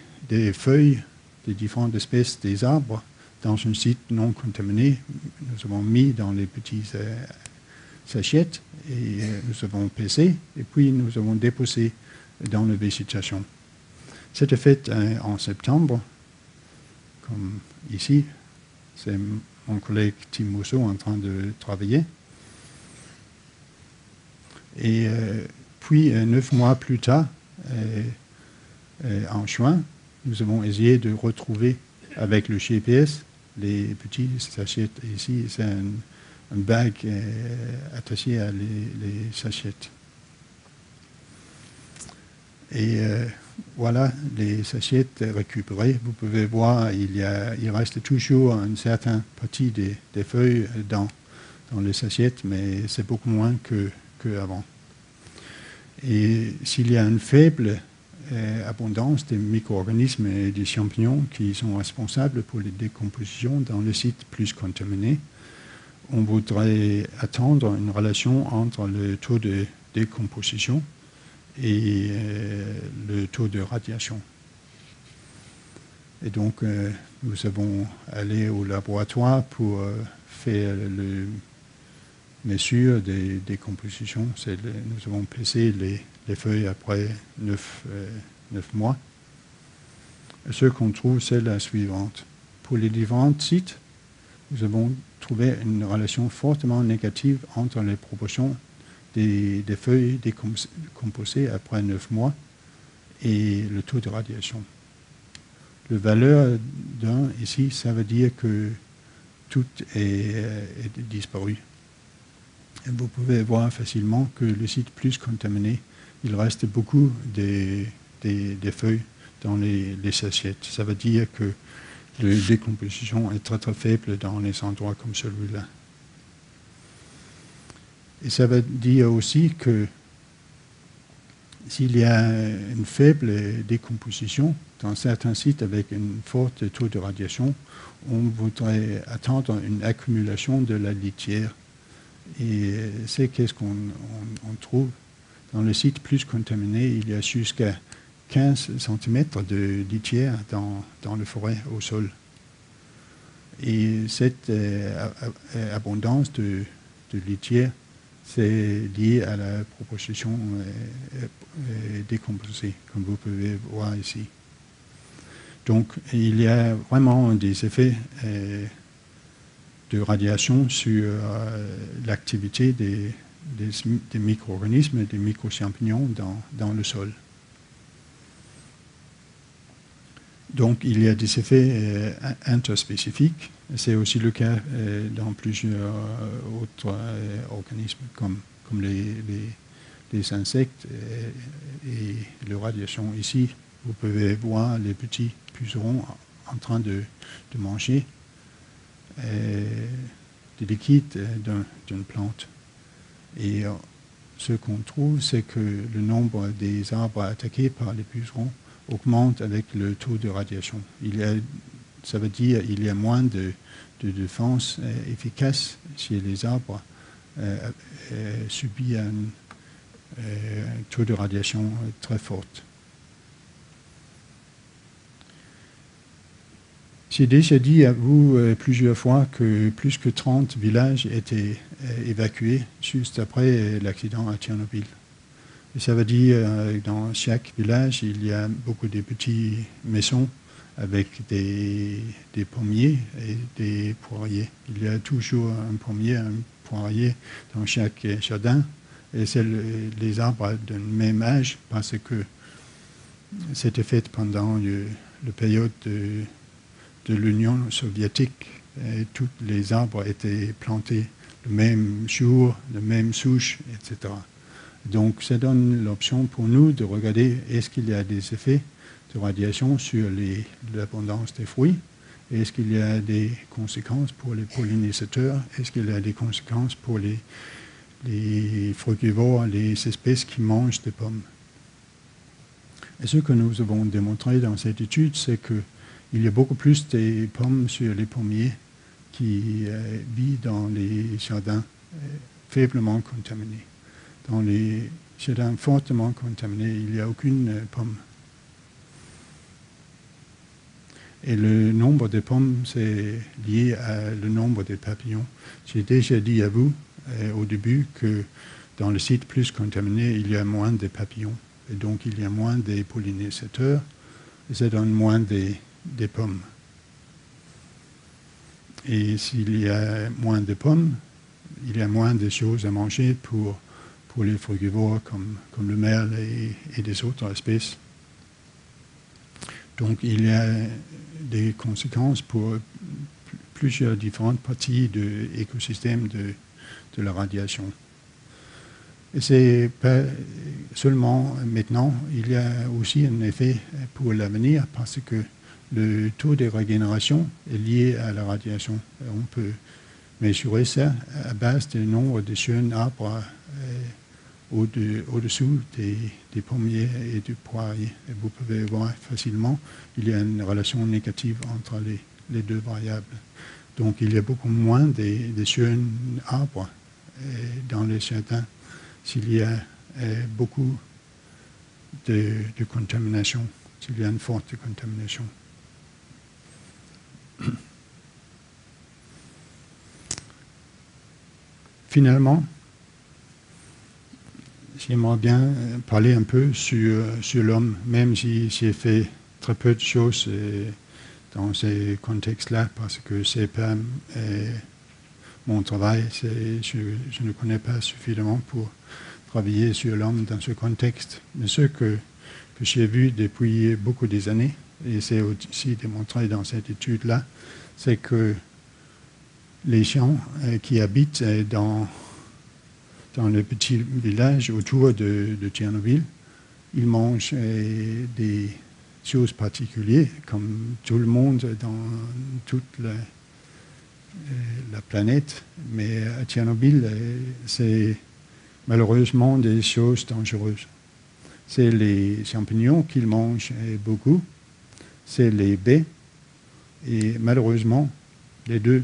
feuilles des différentes espèces des arbres dans un site non contaminé. Nous avons mis dans les petits sachets et nous avons pesé et puis nous avons déposé dans la végétation. C'était fait en septembre, comme ici. C'est mon collègue Tim Mousseau en train de travailler. Et puis 9 mois plus tard, en juin, nous avons essayé de retrouver avec le GPS les petits sachets. Ici, c'est un bag attaché à les sachets. Et voilà les sachets récupérés. Vous pouvez voir, il reste toujours une certaine partie des feuilles dans les sachets, mais c'est beaucoup moins qu'avant. Et s'il y a une faible abondance des micro-organismes et des champignons qui sont responsables pour les décompositions dans les sites plus contaminés, on voudrait attendre une relation entre le taux de décomposition et le taux de radiation. Et donc, nous avons allé au laboratoire pour faire le mesure des compositions. Nous avons pesé les feuilles après 9 mois. Et ce qu'on trouve, c'est la suivante. Pour les différents sites, nous avons trouvé une relation fortement négative entre les proportions des feuilles décomposées après 9 mois et le taux de radiation. La valeur d'un ici, ça veut dire que tout est disparu. Et vous pouvez voir facilement que le site plus contaminé, il reste beaucoup des feuilles dans les assiettes. Ça veut dire que la décomposition est très très faible dans les endroits comme celui-là. Et ça veut dire aussi que s'il y a une faible décomposition dans certains sites avec un fort taux de radiation, on voudrait attendre une accumulation de la litière. Et c'est qu'est-ce qu'on trouve. Dans le site plus contaminé, il y a jusqu'à 15 cm de litière dans la forêt au sol. Et cette abondance de litière, c'est lié à la proportion décomposée, comme vous pouvez voir ici. Donc, il y a vraiment des effets de radiation sur l'activité des micro-organismes et des micro-champignons dans le sol. Donc, il y a des effets interspécifiques. C'est aussi le cas dans plusieurs autres organismes, comme les insectes et la radiation. Ici, vous pouvez voir les petits pucerons en train de manger des liquides d'une plante. Et ce qu'on trouve, c'est que le nombre des arbres attaqués par les pucerons augmente avec le taux de radiation. Ça veut dire qu'il y a moins de défense efficace si les arbres subissent un taux de radiation très fort. J'ai déjà dit à vous plusieurs fois que plus que 30 villages étaient évacués juste après l'accident à Tchernobyl. Et ça veut dire que dans chaque village, il y a beaucoup de petites maisons avec des pommiers et des poiriers. Il y a toujours un pommier, un poirier dans chaque jardin. Et c'est les arbres d'un même âge parce que c'était fait pendant la période de l'Union soviétique. Et tous les arbres étaient plantés le même jour, la même souche, etc. Donc, ça donne l'option pour nous de regarder est-ce qu'il y a des effets de radiation sur l'abondance des fruits, est-ce qu'il y a des conséquences pour les pollinisateurs, est-ce qu'il y a des conséquences pour les frugivores, les espèces qui mangent des pommes. Et ce que nous avons démontré dans cette étude, c'est qu'il y a beaucoup plus de pommes sur les pommiers qui vivent dans les jardins faiblement contaminés. Dans les jardins fortement contaminés, il n'y a aucune pomme. Et le nombre de pommes, c'est lié à le nombre de papillons. J'ai déjà dit à vous au début que dans le site plus contaminé, il y a moins de papillons. Et donc, il y a moins de pollinisateurs. Et ça donne moins de pommes. Et s'il y a moins de pommes, il y a moins de choses à manger pour les frugivores comme le merle et des autres espèces. Donc, il y a des conséquences pour plusieurs différentes parties de l'écosystème de la radiation. Et c'est pas seulement maintenant, il y a aussi un effet pour l'avenir parce que le taux de régénération est lié à la radiation. On peut mesurer ça à base du nombre de jeunes arbres au-dessous des pommiers et du poirier. Et vous pouvez voir facilement, il y a une relation négative entre les deux variables. Donc, il y a beaucoup moins de jeunes arbres dans les jardins s'il y a beaucoup de contamination, s'il y a une forte contamination. Finalement, j'aimerais bien parler un peu sur l'homme, même si j'ai fait très peu de choses dans ces contextes-là, parce que c'est pas mon travail, je ne connais pas suffisamment pour travailler sur l'homme dans ce contexte. Mais ce que j'ai vu depuis beaucoup des années, et c'est aussi démontré dans cette étude-là, c'est que les gens qui habitent dans le petit village autour de Tchernobyl, ils mangent des choses particulières, comme tout le monde dans toute la planète. Mais à Tchernobyl, c'est malheureusement des choses dangereuses. C'est les champignons qu'ils mangent beaucoup, c'est les baies, et malheureusement, les deux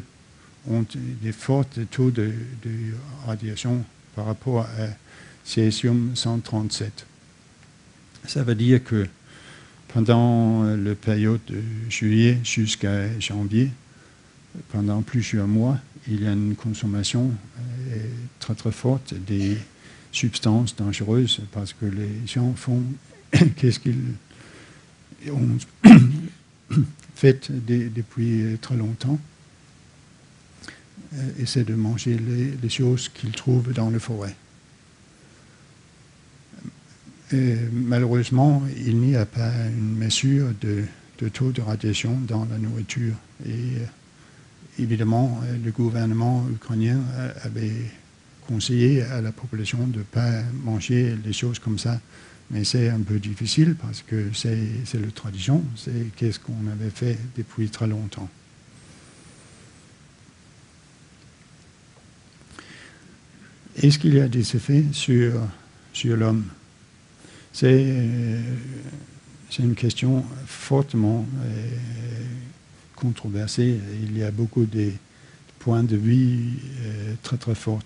ont des forts taux de radiation par rapport à césium-137. Ça veut dire que pendant la période de juillet jusqu'à janvier, pendant plusieurs mois, il y a une consommation très très forte des substances dangereuses parce que les gens font qu'est-ce qu'ils ont fait depuis très longtemps. Essaient de manger les choses qu'ils trouvent dans la forêt. Malheureusement, il n'y a pas une mesure de taux de radiation dans la nourriture. Et évidemment, le gouvernement ukrainien avait conseillé à la population de ne pas manger les choses comme ça. Mais c'est un peu difficile parce que c'est la tradition, c'est qu'est-ce qu'on avait fait depuis très longtemps. Est-ce qu'il y a des effets sur l'homme? C'est une question fortement controversée. Il y a beaucoup de points de vue très très forts.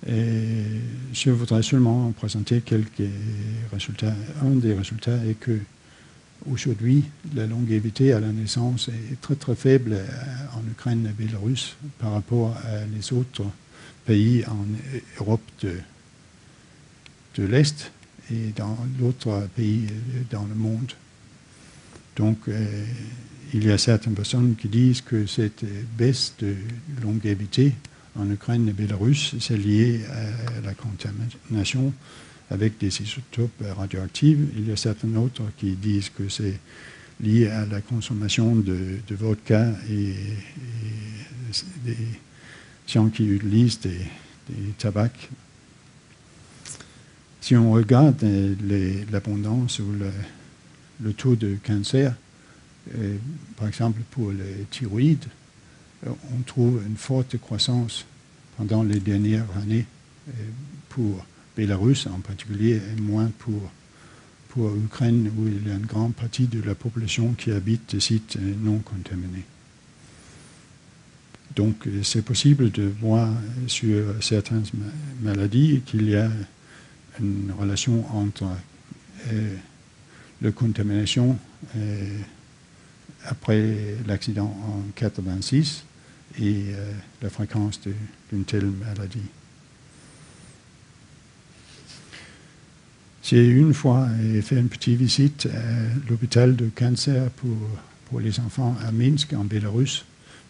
Et je voudrais seulement présenter quelques résultats. Un des résultats est que aujourd'hui, la longévité à la naissance est très très faible en Ukraine et Bélarus par rapport à les autres pays en Europe de l'Est et dans d'autres pays dans le monde. Donc, il y a certaines personnes qui disent que cette baisse de longévité en Ukraine et Bélarus, c'est lié à la contamination avec des isotopes radioactifs. Il y a certains autres qui disent que c'est lié à la consommation de vodka et des gens qui utilisent des tabacs. Si on regarde l'abondance ou le taux de cancer, par exemple pour les thyroïdes, on trouve une forte croissance pendant les dernières années pour Bélarus en particulier et moins pour l'Ukraine où il y a une grande partie de la population qui habite des sites non contaminés. Donc, c'est possible de voir sur certaines maladies qu'il y a une relation entre la contamination après l'accident en 1986 et la fréquence d'une telle maladie. J'ai une fois fait une petite visite à l'hôpital de cancer pour les enfants à Minsk, en Bélarus,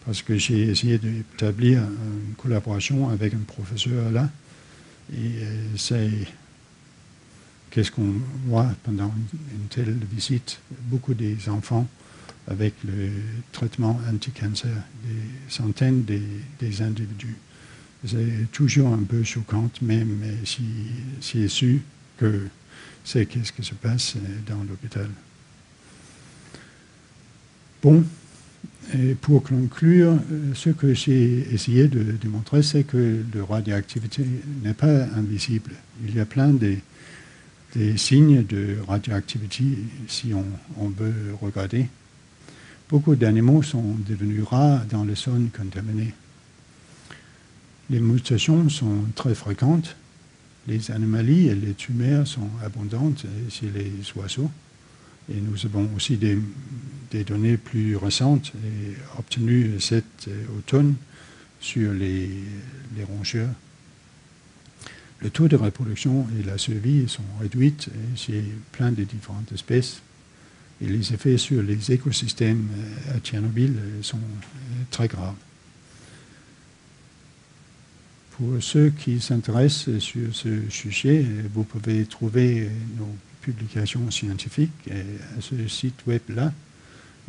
parce que j'ai essayé d'établir une collaboration avec un professeur là. Et c'est qu'est-ce qu'on voit pendant une telle visite. Beaucoup des enfants avec le traitement anti-cancer, des centaines des individus. C'est toujours un peu choquant, même si c'est su que c'est qu'est-ce qui se passe dans l'hôpital. Bon. Et pour conclure, ce que j'ai essayé de démontrer, c'est que la radioactivité n'est pas invisible. Il y a plein des signes de radioactivité si on veut regarder. Beaucoup d'animaux sont devenus rares dans les zones contaminées. Les mutations sont très fréquentes. Les anomalies et les tumeurs sont abondantes chez les oiseaux. Et nous avons aussi des données plus récentes et obtenues cet automne sur les rongeurs. Le taux de reproduction et la survie sont réduits chez plein de différentes espèces. Et les effets sur les écosystèmes à Tchernobyl sont très graves. Pour ceux qui s'intéressent sur ce sujet, vous pouvez trouver nos publications scientifiques à ce site web-là.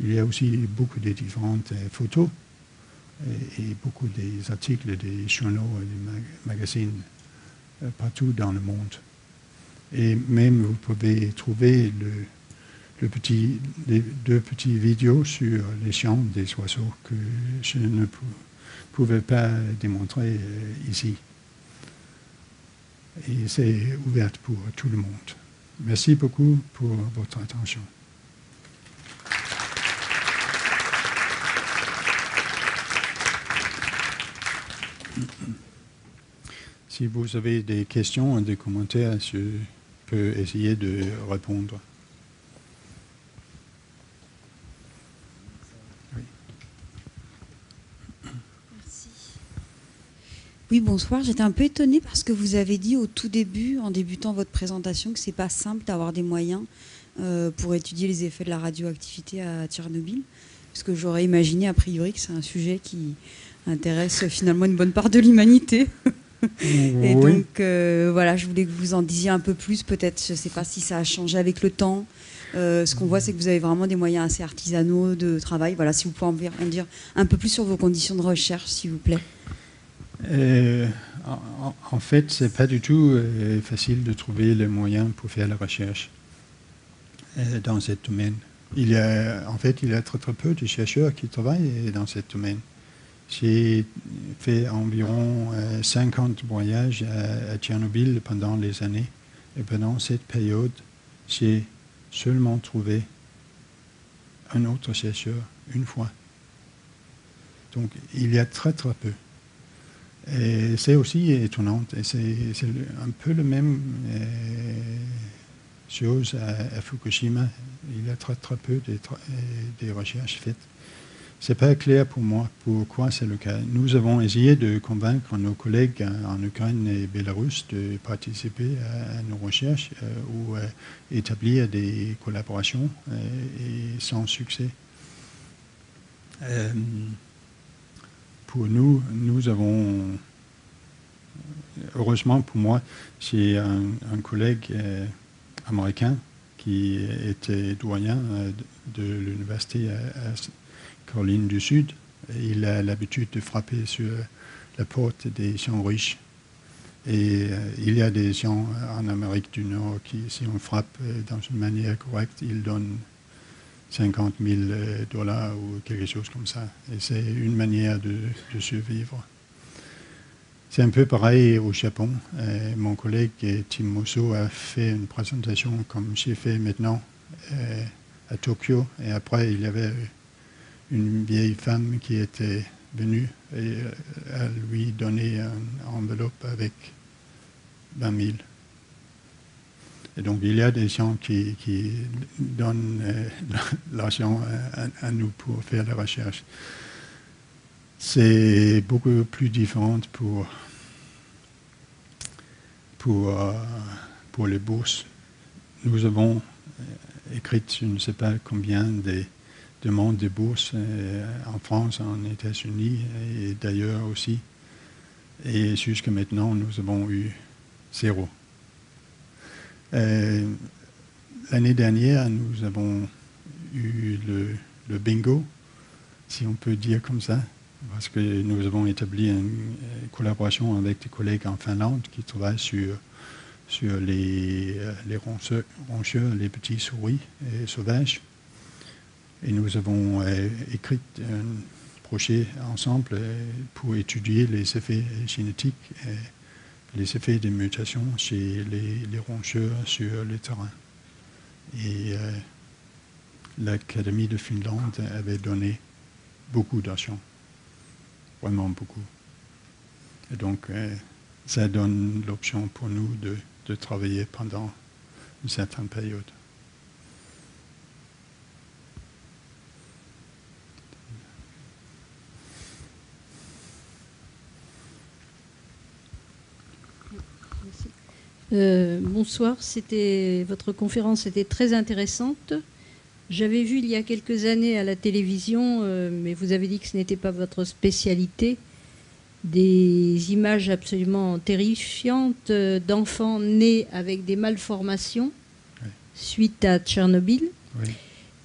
Il y a aussi beaucoup de différentes photos et beaucoup des articles des journaux et des magazines partout dans le monde. Et même vous pouvez trouver les deux petites vidéos sur les chants des oiseaux que je ne pouvais pas démontrer ici. Et c'est ouvert pour tout le monde. Merci beaucoup pour votre attention. Si vous avez des questions ou des commentaires, je peux essayer de répondre. Oui. Merci. Oui, bonsoir. J'étais un peu étonnée parce que vous avez dit au tout début, en débutant votre présentation, que ce n'est pas simple d'avoir des moyens pour étudier les effets de la radioactivité à Tchernobyl. Parce que j'aurais imaginé, a priori, que c'est un sujet qui intéresse finalement une bonne part de l'humanité. Et oui. donc, voilà, je voulais que vous en disiez un peu plus. Peut-être, je ne sais pas si ça a changé avec le temps. Ce qu'on voit, c'est que vous avez vraiment des moyens assez artisanaux de travail. Voilà, si vous pouvez en dire un peu plus sur vos conditions de recherche, s'il vous plaît. En fait, ce n'est pas du tout facile de trouver les moyens pour faire la recherche dans ce domaine. Il y a très peu de chercheurs qui travaillent dans ce domaine. J'ai fait environ 50 voyages à Tchernobyl pendant les années. Et pendant cette période, j'ai seulement trouvé un autre chercheur une fois. Donc, il y a très très peu. Et c'est aussi étonnant. Et c'est un peu la même chose à Fukushima. Il y a très très peu de recherches faites. Ce n'est pas clair pour moi pourquoi c'est le cas. Nous avons essayé de convaincre nos collègues en Ukraine et Bélarus de participer à nos recherches ou établir des collaborations et sans succès. Pour nous avons, heureusement pour moi, j'ai un collègue américain qui était doyen de l'université à Caroline du Sud. Il a l'habitude de frapper sur la porte des gens riches. Et il y a des gens en Amérique du Nord qui, si on frappe dans une manière correcte, ils donnent 50 000 $ ou quelque chose comme ça. Et c'est une manière de survivre. C'est un peu pareil au Japon. Mon collègue Tim Mosso a fait une présentation comme j'ai fait maintenant à Tokyo. Et après, il y avait une vieille femme qui était venue et elle lui donnait une enveloppe avec 20 000. Et donc, il y a des gens qui donnent l'argent à nous pour faire la recherche. C'est beaucoup plus différent pour les bourses. Nous avons écrit, je ne sais pas combien de demandes de bourse en France, en États-Unis et d'ailleurs aussi. Et jusqu'à maintenant, nous avons eu 0. L'année dernière, nous avons eu le bingo, si on peut dire comme ça, parce que nous avons établi une collaboration avec des collègues en Finlande qui travaillent sur les roncheurs, les petits souris sauvages. Et nous avons écrit un projet ensemble pour étudier les effets génétiques et les effets des mutations chez les roncheurs sur le terrain. Et l'Académie de Finlande avait donné beaucoup d'argent, vraiment beaucoup. Et donc, ça donne l'option pour nous de travailler pendant une certaine période. Bonsoir, votre conférence était très intéressante. J'avais vu il y a quelques années à la télévision, mais vous avez dit que ce n'était pas votre spécialité, des images absolument terrifiantes d'enfants nés avec des malformations suite à Tchernobyl. Oui.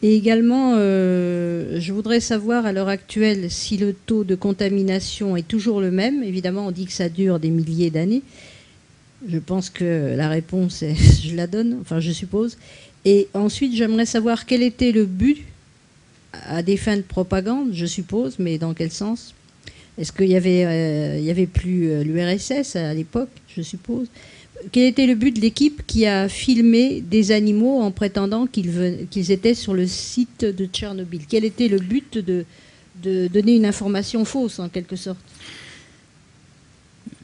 Et également, je voudrais savoir à l'heure actuelle si le taux de contamination est toujours le même. Évidemment, on dit que ça dure des milliers d'années. Je pense que la réponse, je la donne, enfin je suppose. Et ensuite, j'aimerais savoir quel était le but, à des fins de propagande, je suppose, mais dans quel sens? Est-ce qu'il y avait plus l'URSS à l'époque, je suppose? Quel était le but de l'équipe qui a filmé des animaux en prétendant qu'ils étaient sur le site de Tchernobyl? Quel était le but de donner une information fausse, en quelque sorte?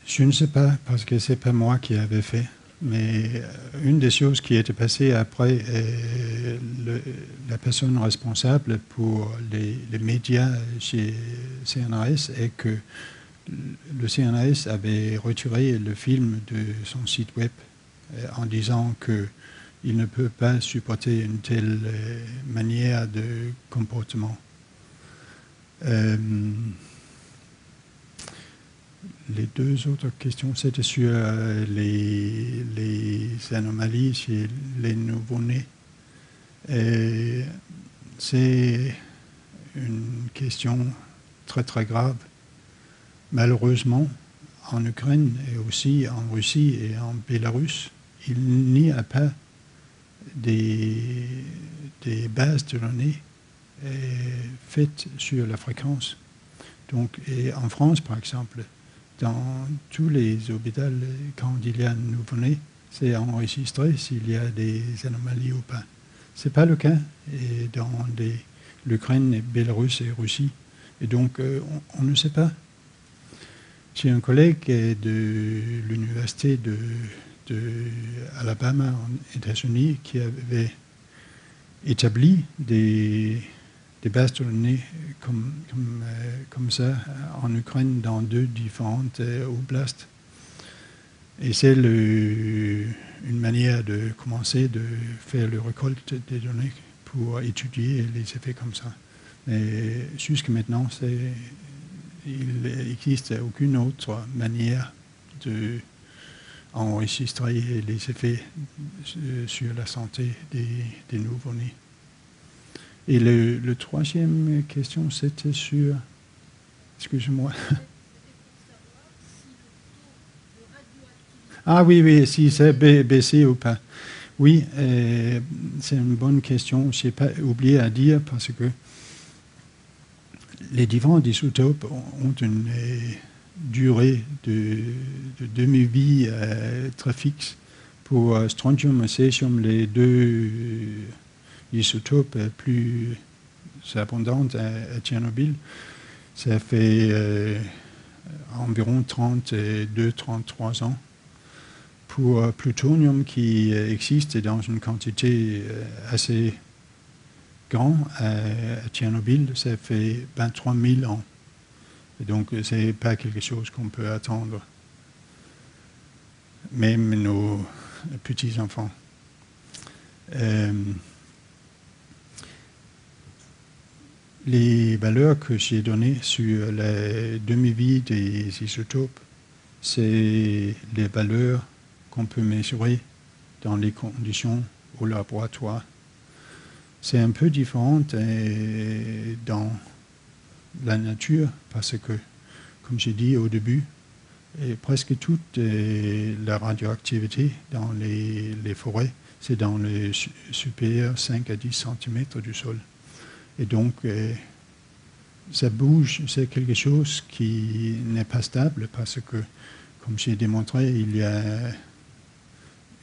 Je ne sais pas, parce que ce n'est pas moi qui avais fait. Mais une des choses qui était passée après, la personne responsable pour les médias chez CNRS est que le CNRS avait retiré le film de son site web en disant qu'il ne peut pas supporter une telle manière de comportement. Les deux autres questions, c'était sur les anomalies chez les nouveau-nés. C'est une question très très grave. Malheureusement, en Ukraine et aussi en Russie et en Bélarus, il n'y a pas des bases de données faites sur la fréquence. Donc, et en France, par exemple, dans tous les hôpitaux, quand il y a un nouveau-né, c'est enregistré s'il y a des anomalies ou pas. Ce n'est pas le cas dans l'Ukraine, Bélarus et Russie. Et donc, on ne sait pas. J'ai un collègue de l'université de Alabama, aux États-Unis, qui avait établi des bases de données comme ça en Ukraine dans 2 différentes oblasts. Et c'est une manière de commencer de faire le récolte des données pour étudier les effets comme ça. Mais jusqu'à maintenant, il n'existe aucune autre manière d'enregistrer les effets sur la santé des nouveau-nés. Et le troisième question, c'était sur... Excusez-moi. Ah oui, si c'est baissé ou pas. Oui, c'est une bonne question. Je n'ai pas oublié à dire parce que les différents isotopes ont une durée de demi-vie très fixe. Pour strontium et césium, les 2 isotopes plus abondantes à Tchernobyl, ça fait environ 32-33 ans. Pour plutonium qui existe dans une quantité assez grande à Tchernobyl, ça fait 23 000 ans. Et donc, ce n'est pas quelque chose qu'on peut attendre, même nos petits-enfants. Les valeurs que j'ai données sur la demi-vie des isotopes, c'est les valeurs qu'on peut mesurer dans les conditions au laboratoire. C'est un peu différent dans la nature parce que, comme j'ai dit au début, presque toute la radioactivité dans les forêts, c'est dans le supérieur 5 à 10 cm du sol. Et donc, ça bouge, c'est quelque chose qui n'est pas stable parce que, comme j'ai démontré, il y a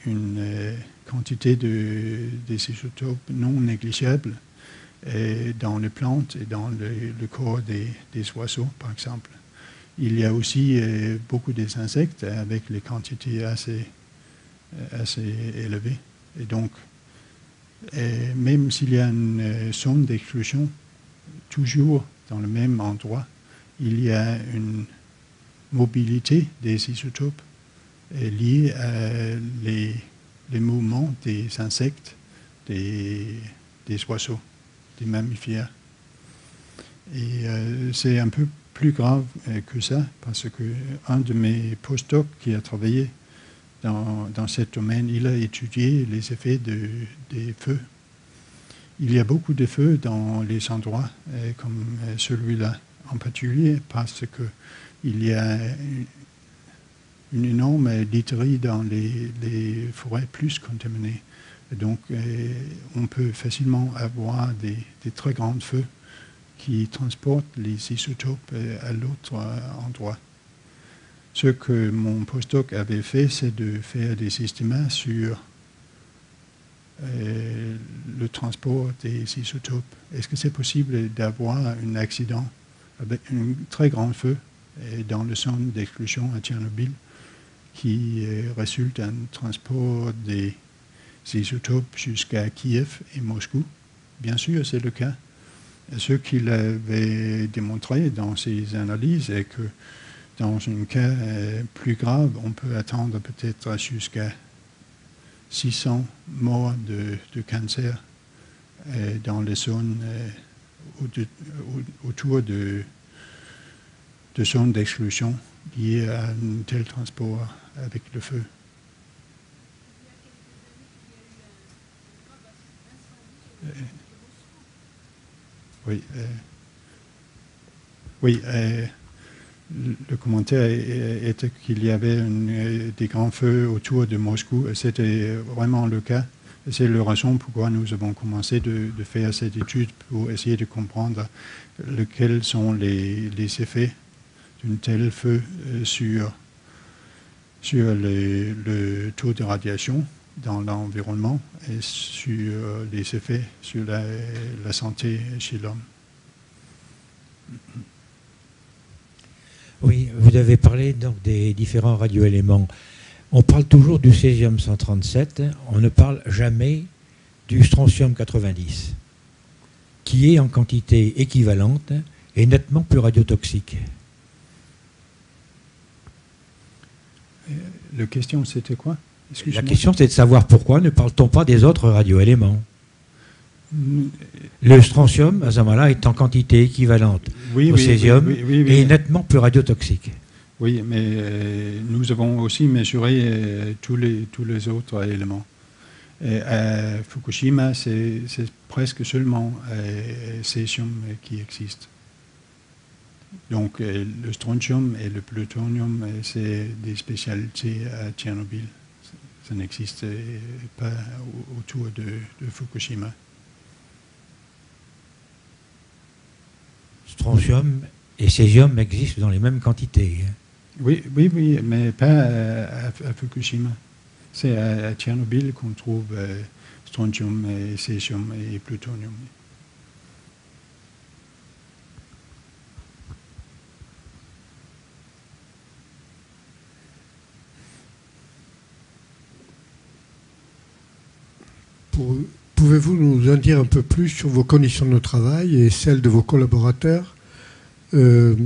une quantité des isotopes non négligeable dans les plantes et dans le corps des oiseaux, par exemple. Il y a aussi beaucoup des insectes avec les quantités assez élevées. Et donc, même s'il y a une zone d'exclusion, toujours dans le même endroit, il y a une mobilité des isotopes est lié à les mouvements des insectes, des oiseaux, des mammifères. Et c'est un peu plus grave que ça, parce qu'un de mes postdocs qui a travaillé dans ce domaine, il a étudié les effets des feux. Il y a beaucoup de feux dans les endroits comme celui-là, en particulier parce qu'il y a une énorme literie dans les forêts plus contaminées. Et donc, on peut facilement avoir des très grands feux qui transportent les isotopes à l'autre endroit. Ce que mon postdoc avait fait, c'est de faire des estimats sur le transport des isotopes. Est-ce que c'est possible d'avoir un accident avec un très grand feu dans le zone d'explosion à Tchernobyl qui résulte d'un transport des isotopes jusqu'à Kiev et Moscou? Bien sûr, c'est le cas. Et ce qu'il avait démontré dans ses analyses est que dans un cas plus grave, on peut attendre peut-être jusqu'à 600 morts de cancer dans les zones autour de zones d'explosion liées à un tel transport avec le feu. Oui. Oui. Le commentaire était qu'il y avait des grands feux autour de Moscou. C'était vraiment le cas. C'est la raison pourquoi nous avons commencé de faire cette étude pour essayer de comprendre quels sont les effets d'un tel feu sur le taux de radiation dans l'environnement et sur les effets sur la santé chez l'homme. Oui, vous avez parlé donc des différents radioéléments. On parle toujours du césium-137, on ne parle jamais du strontium-90, qui est en quantité équivalente et nettement plus radiotoxique. La question, c'était quoi? La question, c'est de savoir pourquoi ne parle-t-on pas des autres radioéléments? Le strontium, à ce moment-là, est en quantité équivalente au césium et nettement plus radiotoxique. Oui, mais nous avons aussi mesuré tous les autres éléments. Et à Fukushima, c'est presque seulement césium qui existe. Donc le strontium et le plutonium, c'est des spécialités à Tchernobyl. Ça n'existe pas autour de Fukushima. Strontium et césium existent dans les mêmes quantités. Oui, mais pas à Fukushima. C'est à Tchernobyl qu'on trouve strontium, et césium et plutonium. Pouvez-vous nous en dire un peu plus sur vos conditions de travail et celles de vos collaborateurs? Que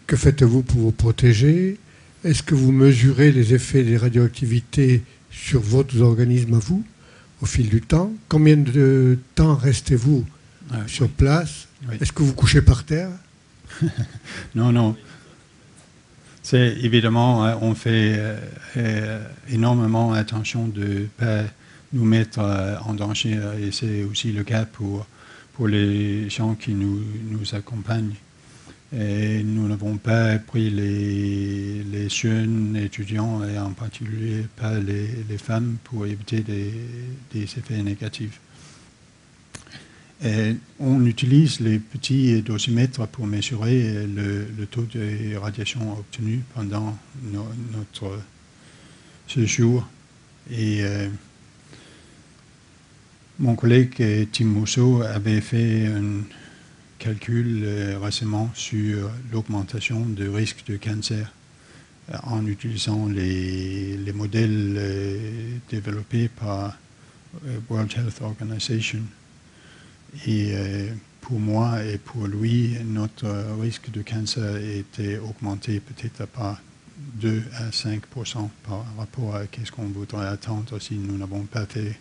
faites-vous pour vous protéger? Est-ce que vous mesurez les effets des radioactivités sur votre organisme à vous au fil du temps? Combien de temps restez-vous sur place? Est-ce que vous couchez par terre? Non. C'est évidemment, on fait énormément attention de ne pas nous mettre en danger, et c'est aussi le cas pour les gens qui nous accompagnent. Et nous n'avons pas pris les jeunes étudiants, et en particulier pas les femmes, pour éviter des effets négatifs. Et on utilise les petits dosimètres pour mesurer le taux de radiation obtenu pendant notre séjour. Et mon collègue Tim Mousseau avait fait un calcul récemment sur l'augmentation du risque de cancer en utilisant les modèles développés par World Health Organization. Et pour moi et pour lui, notre risque de cancer était augmenté peut-être par 2 à 5% par rapport à ce qu'on voudrait attendre si nous n'avons pas fait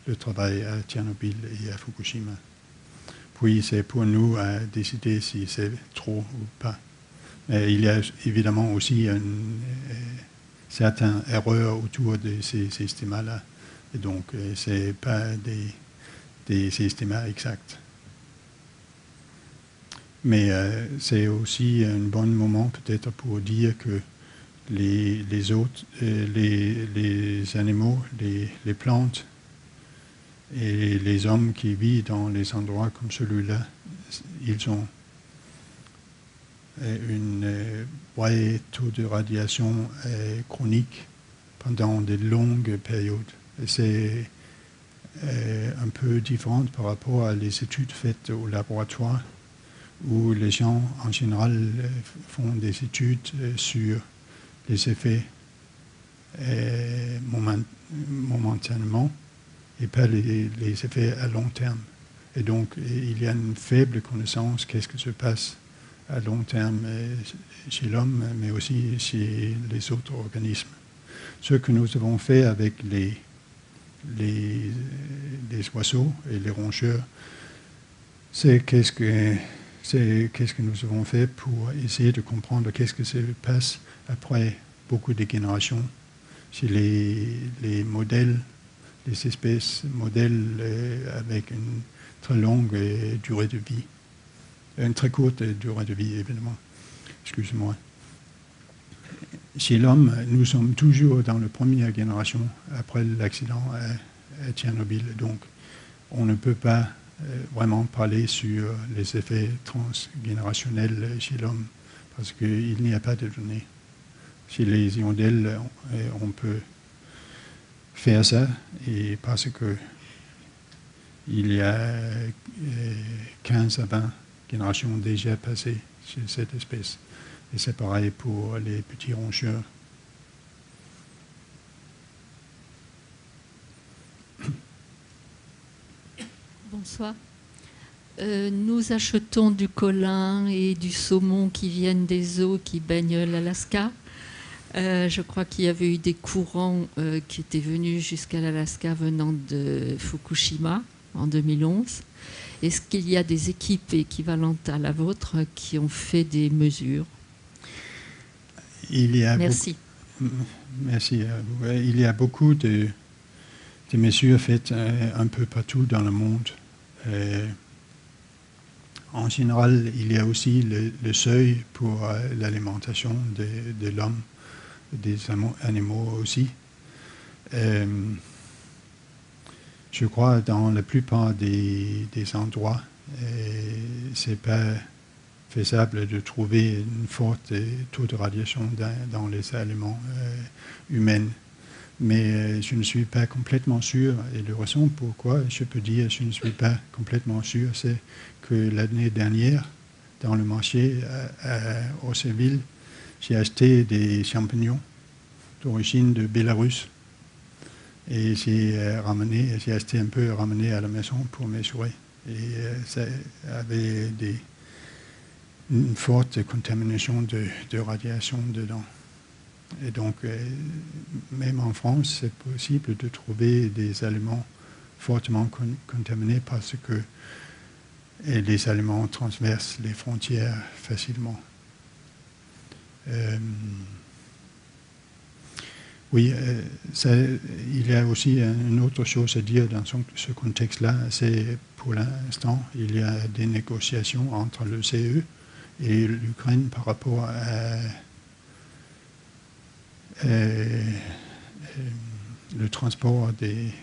le travail à Tchernobyl et à Fukushima. Puis c'est pour nous à décider si c'est trop ou pas. Mais il y a évidemment aussi une certaine erreur autour de ces systèmes-là. Et donc, ce n'est pas des systèmes exacts. Mais c'est aussi un bon moment peut-être pour dire que les autres, les animaux, les plantes et les hommes qui vivent dans les endroits comme celui-là, ils ont un vrai taux de radiation chronique pendant de longues périodes. Et c'est un peu différent par rapport à les études faites au laboratoire, où les gens en général font des études sur les effets momentanément et pas les effets à long terme. Et donc, il y a une faible connaissance qu'est-ce que se passe à long terme chez l'homme, mais aussi chez les autres organismes. Ce que nous avons fait avec les oiseaux et les rongeurs, c'est qu'est-ce que nous avons fait pour essayer de comprendre qu'est-ce que se passe après beaucoup de générations chez les modèles, les espèces modèles avec une très longue durée de vie. Une très courte durée de vie, évidemment. Excusez-moi. Chez l'homme, nous sommes toujours dans la première génération après l'accident à Tchernobyl. Donc, on ne peut pas vraiment parler sur les effets transgénérationnels chez l'homme parce qu'il n'y a pas de données. Chez les hirondelles, on peut faire ça et parce que il y a 15 à 20 générations déjà passées chez cette espèce. Et c'est pareil pour les petits rongeurs. Bonsoir. Nous achetons du colin et du saumon qui viennent des eaux qui baignent l'Alaska. Je crois qu'il y avait eu des courants qui étaient venus jusqu'à l'Alaska venant de Fukushima en 2011. Est-ce qu'il y a des équipes équivalentes à la vôtre qui ont fait des mesures? Merci. Merci à vous. Il y a beaucoup de mesures faites un peu partout dans le monde. En général, il y a aussi le seuil pour l'alimentation de l'homme, des animaux aussi. Je crois dans la plupart des endroits, ce n'est pas faisable de trouver un fort taux de radiation dans les aliments humains. Mais je ne suis pas complètement sûr, et la raison pourquoi je peux dire que je ne suis pas complètement sûr, c'est que l'année dernière, dans le marché à Océville, j'ai acheté des champignons d'origine de Bélarus. Et j'ai acheté un peu ramené à la maison pour mesurer. Et ça avait une forte contamination de radiation dedans. Et donc, même en France, c'est possible de trouver des aliments fortement contaminés parce que les aliments transversent les frontières facilement. Oui, il y a aussi une autre chose à dire dans ce contexte-là, c'est pour l'instant, il y a des négociations entre le CE et l'Ukraine par rapport à le transport des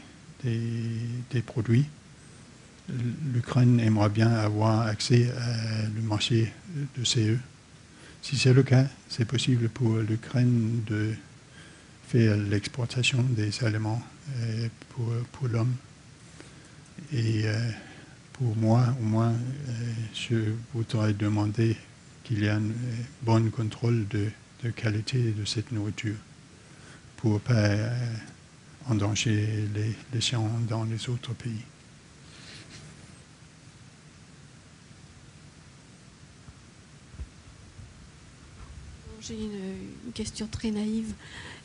produits. L'Ukraine aimerait bien avoir accès au marché de CE. Si c'est le cas, c'est possible pour l'Ukraine de faire l'exportation des aliments pour l'homme. Et pour moi, au moins, je voudrais demander qu'il y ait un bon contrôle de qualité de cette nourriture pour ne pas endanger les gens dans les autres pays. J'ai une question très naïve.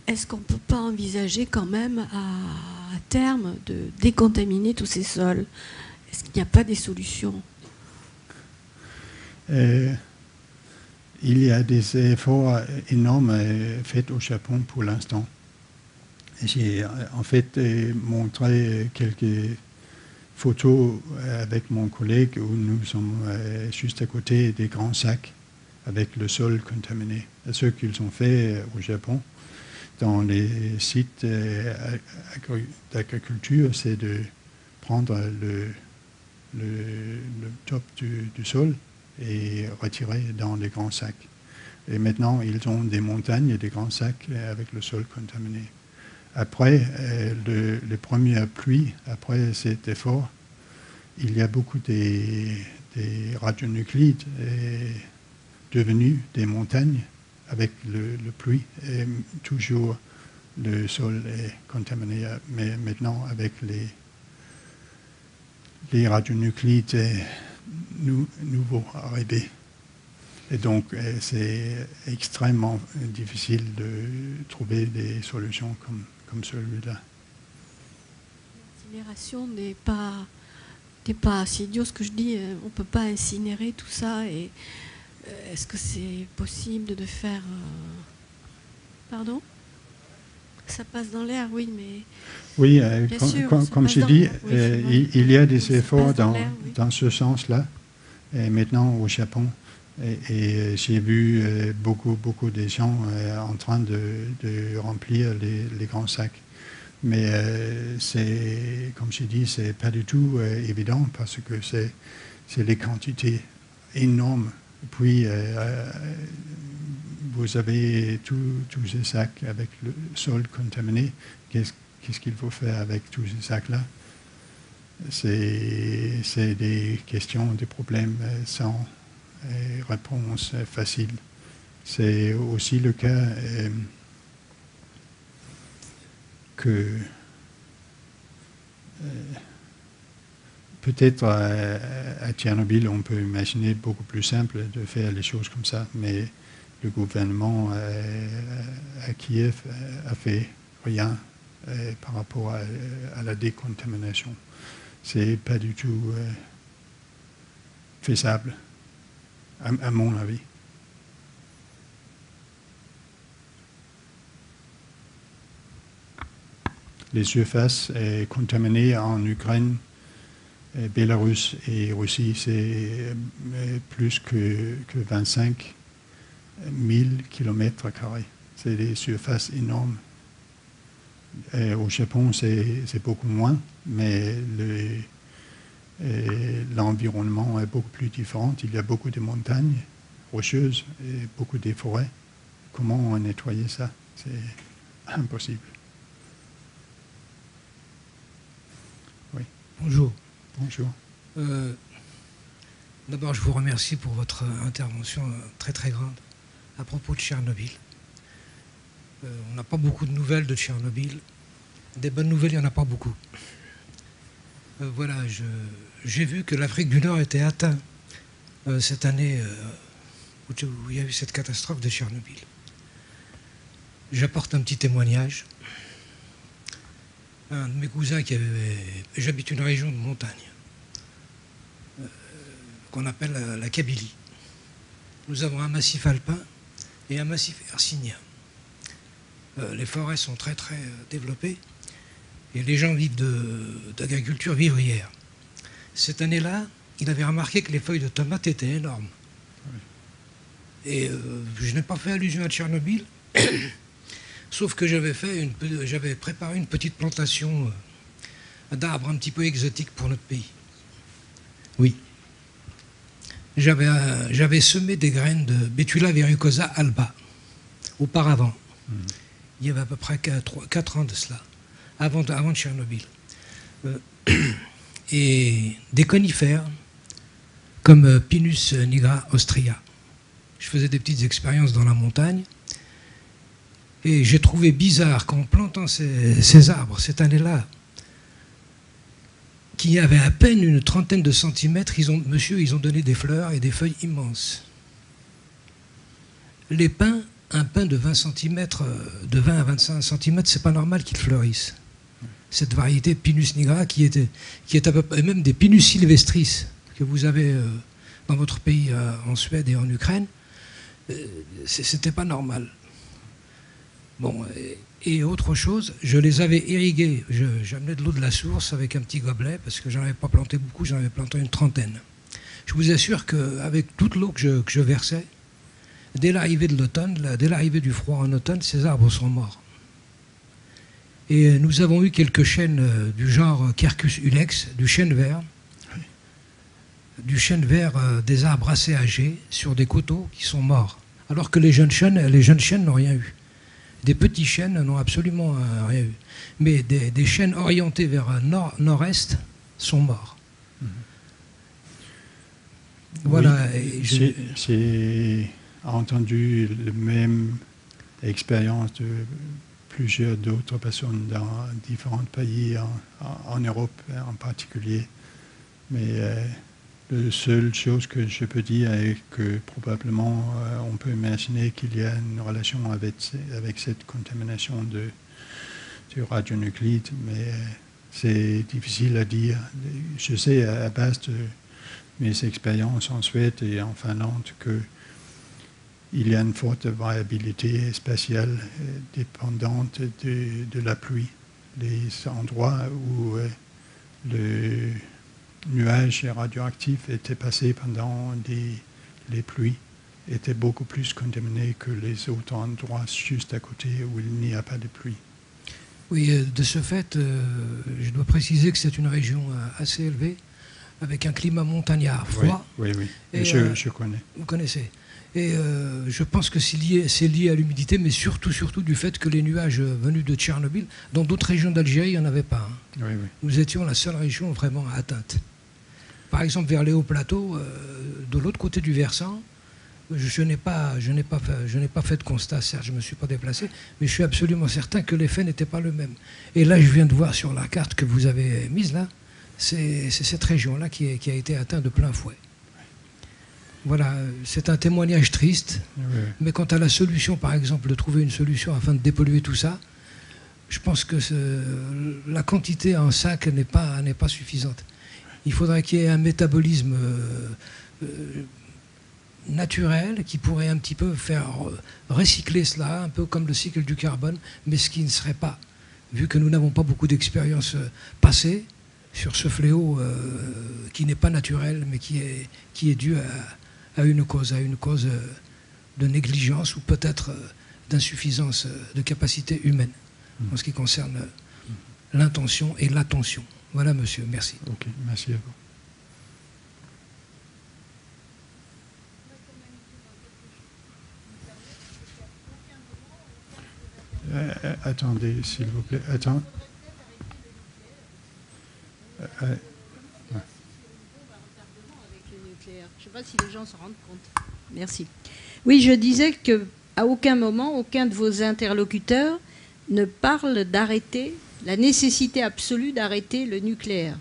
Est-ce qu'on ne peut pas envisager quand même à terme de décontaminer tous ces sols? Est-ce qu'il n'y a pas des solutions? Il y a des efforts énormes faits au Japon pour l'instant. J'ai en fait montré quelques photos avec mon collègue où nous sommes juste à côté des grands sacs avec le sol contaminé. Ce qu'ils ont fait au Japon, dans les sites d'agriculture, c'est de prendre le top du sol et retirer dans les grands sacs. Et maintenant, ils ont des montagnes et des grands sacs avec le sol contaminé. Après les premières pluies, après cet effort, il y a beaucoup des radionuclides devenus des montagnes avec le pluie. Et toujours le sol est contaminé, mais maintenant avec les radionuclides nouveaux arrivés. Et donc, c'est extrêmement difficile de trouver des solutions comme celui-là. L'incinération n'est pas si idiot ce que je dis. On ne peut pas incinérer tout ça. Et est-ce que c'est possible de faire... Pardon? Ça passe dans l'air, oui, mais... Oui, sûr, comme j'ai dit, il y a des efforts oui. dans ce sens-là. Et maintenant, au Japon, et j'ai vu beaucoup de gens en train de remplir les grands sacs. Mais c'est, comme j'ai dit, c'est pas du tout évident parce que c'est les quantités énormes. Puis vous avez tous ces sacs avec le sol contaminé. Qu'est-ce qu'il faut faire avec tous ces sacs-là? C'est des questions, des problèmes sans réponse facile. C'est aussi le cas que peut-être à Tchernobyl, on peut imaginer beaucoup plus simple de faire les choses comme ça, mais le gouvernement à Kiev a fait rien par rapport à la décontamination. C'est pas du tout faisable, à mon avis. Les surfaces contaminées en Ukraine, Bélarus et Russie, c'est plus que 25 000 km². C'est des surfaces énormes. Au Japon, c'est beaucoup moins, mais l'environnement est beaucoup plus différent. Il y a beaucoup de montagnes rocheuses et beaucoup de forêts. Comment nettoyer ça? C'est impossible. Oui. Bonjour. Bonjour. D'abord, je vous remercie pour votre intervention très très grande à propos de Tchernobyl. On n'a pas beaucoup de nouvelles de Tchernobyl. Des bonnes nouvelles, il n'y en a pas beaucoup. Voilà, j'ai vu que l'Afrique du Nord était atteinte cette année où il y a eu cette catastrophe de Tchernobyl. J'apporte un petit témoignage. Un de mes cousins j'habite une région de montagne qu'on appelle la Kabylie. Nous avons un massif alpin et un massif hercynien. Les forêts sont très très développées et les gens vivent d'agriculture vivrière. Cette année-là, il avait remarqué que les feuilles de tomates étaient énormes. Et je n'ai pas fait allusion à Tchernobyl, sauf que j'avais préparé une petite plantation d'arbres un petit peu exotiques pour notre pays. Oui. J'avais semé des graines de Betula verrucosa alba auparavant. Il y avait à peu près 4 ans de cela, avant Tchernobyl. Et des conifères comme Pinus nigra austria. Je faisais des petites expériences dans la montagne et j'ai trouvé bizarre qu'en plantant ces arbres cette année-là, qui avait à peine une trentaine de centimètres, ils ont donné des fleurs et des feuilles immenses. Les pins un pin de 20 cm, de 20 à 25 cm, c'est pas normal qu'il fleurisse. Cette variété Pinus nigra qui est à peu près, même des Pinus sylvestris que vous avez dans votre pays, en Suède et en Ukraine, c'était pas normal. Bon, et autre chose, je les avais irrigués. J'amenais de l'eau de la source avec un petit gobelet parce que j'en avais pas planté beaucoup, j'en avais planté une trentaine. Je vous assure qu'avec toute l'eau que je versais, dès l'arrivée de l'automne, dès l'arrivée du froid en automne, ces arbres sont morts. Et nous avons eu quelques chênes du genre Quercus ulex, du chêne vert, des arbres assez âgés sur des coteaux qui sont morts. Alors que les jeunes chênes n'ont rien eu. Des petits chênes n'ont absolument rien eu. Mais des chênes orientés vers nord-est sont morts. Voilà. Oui, j'ai entendu la même expérience de plusieurs d'autres personnes dans différents pays, en Europe en particulier. Mais la seule chose que je peux dire est que probablement on peut imaginer qu'il y a une relation avec cette contamination du radionuclide, mais c'est difficile à dire. Je sais à base de mes expériences en Suède et en Finlande qu'il y a une forte variabilité spatiale dépendante de la pluie. Les endroits où le nuage radioactif était passé pendant les pluies étaient beaucoup plus contaminés que les autres endroits juste à côté où il n'y a pas de pluie. Oui, de ce fait, je dois préciser que c'est une région assez élevée, avec un climat montagnard froid. Oui. Et je connais. Vous connaissez. Et je pense que c'est lié à l'humidité, mais surtout du fait que les nuages venus de Tchernobyl, dans d'autres régions d'Algérie, il n'y en avait pas. Hein. Oui. Nous étions la seule région vraiment atteinte. Par exemple, vers les hauts plateaux, de l'autre côté du versant, je n'ai pas fait de constat, certes, je ne me suis pas déplacé, mais je suis absolument certain que l'effet n'était pas le même. Et là, je viens de voir sur la carte que vous avez mise là, c'est cette région-là qui a été atteinte de plein fouet. Voilà, c'est un témoignage triste, mais quant à la solution, par exemple, de trouver une solution afin de dépolluer tout ça, je pense que la quantité en sac n'est pas suffisante. Il faudrait qu'il y ait un métabolisme naturel qui pourrait un petit peu faire recycler cela, un peu comme le cycle du carbone, mais ce qui ne serait pas, vu que nous n'avons pas beaucoup d'expérience passée sur ce fléau qui n'est pas naturel, mais qui est dû à une cause de négligence ou peut-être d'insuffisance de capacité humaine en ce qui concerne l'intention et l'attention. Voilà, monsieur, merci. Ok, merci à vous. Attendez, s'il vous plaît. Attends. Je ne sais pas si les gens s'en rendent compte. Merci. Oui, je disais qu'à aucun moment, aucun de vos interlocuteurs ne parle d'arrêter, la nécessité absolue d'arrêter le nucléaire,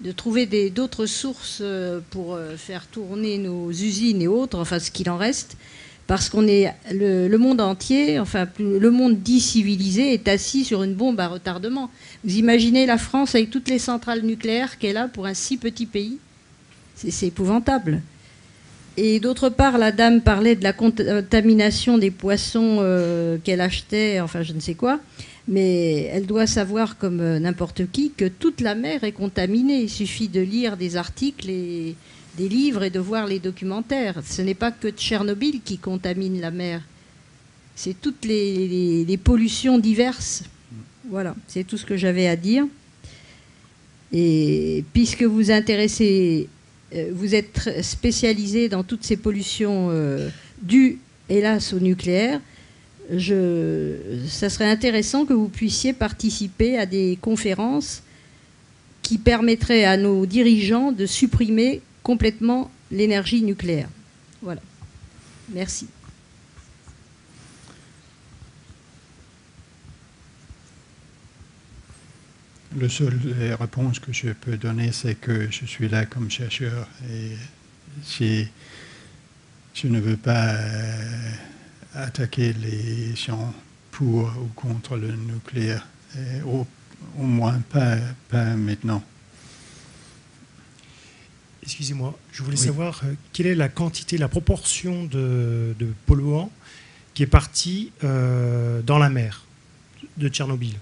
de trouver d'autres sources pour faire tourner nos usines et autres, enfin ce qu'il en reste, parce qu'on est le monde entier, enfin le monde dit civilisé, est assis sur une bombe à retardement. Vous imaginez la France avec toutes les centrales nucléaires qu'elle a pour un si petit pays? C'est épouvantable. Et d'autre part, la dame parlait de la contamination des poissons qu'elle achetait, enfin je ne sais quoi, mais elle doit savoir comme n'importe qui que toute la mer est contaminée. Il suffit de lire des articles et des livres et de voir les documentaires. Ce n'est pas que Tchernobyl qui contamine la mer, c'est toutes les pollutions diverses. Voilà, c'est tout ce que j'avais à dire. Et puisque vous intéressez, vous êtes spécialisé dans toutes ces pollutions dues, hélas, au nucléaire, ça serait intéressant que vous puissiez participer à des conférences qui permettraient à nos dirigeants de supprimer complètement l'énergie nucléaire. Voilà. Merci. La seule réponse que je peux donner, c'est que je suis là comme chercheur et je ne veux pas attaquer les champs pour ou contre le nucléaire. Au moins pas maintenant. Excusez-moi, je voulais Oui. savoir quelle est la quantité, la proportion de polluants qui est parti dans la mer de Tchernobyl.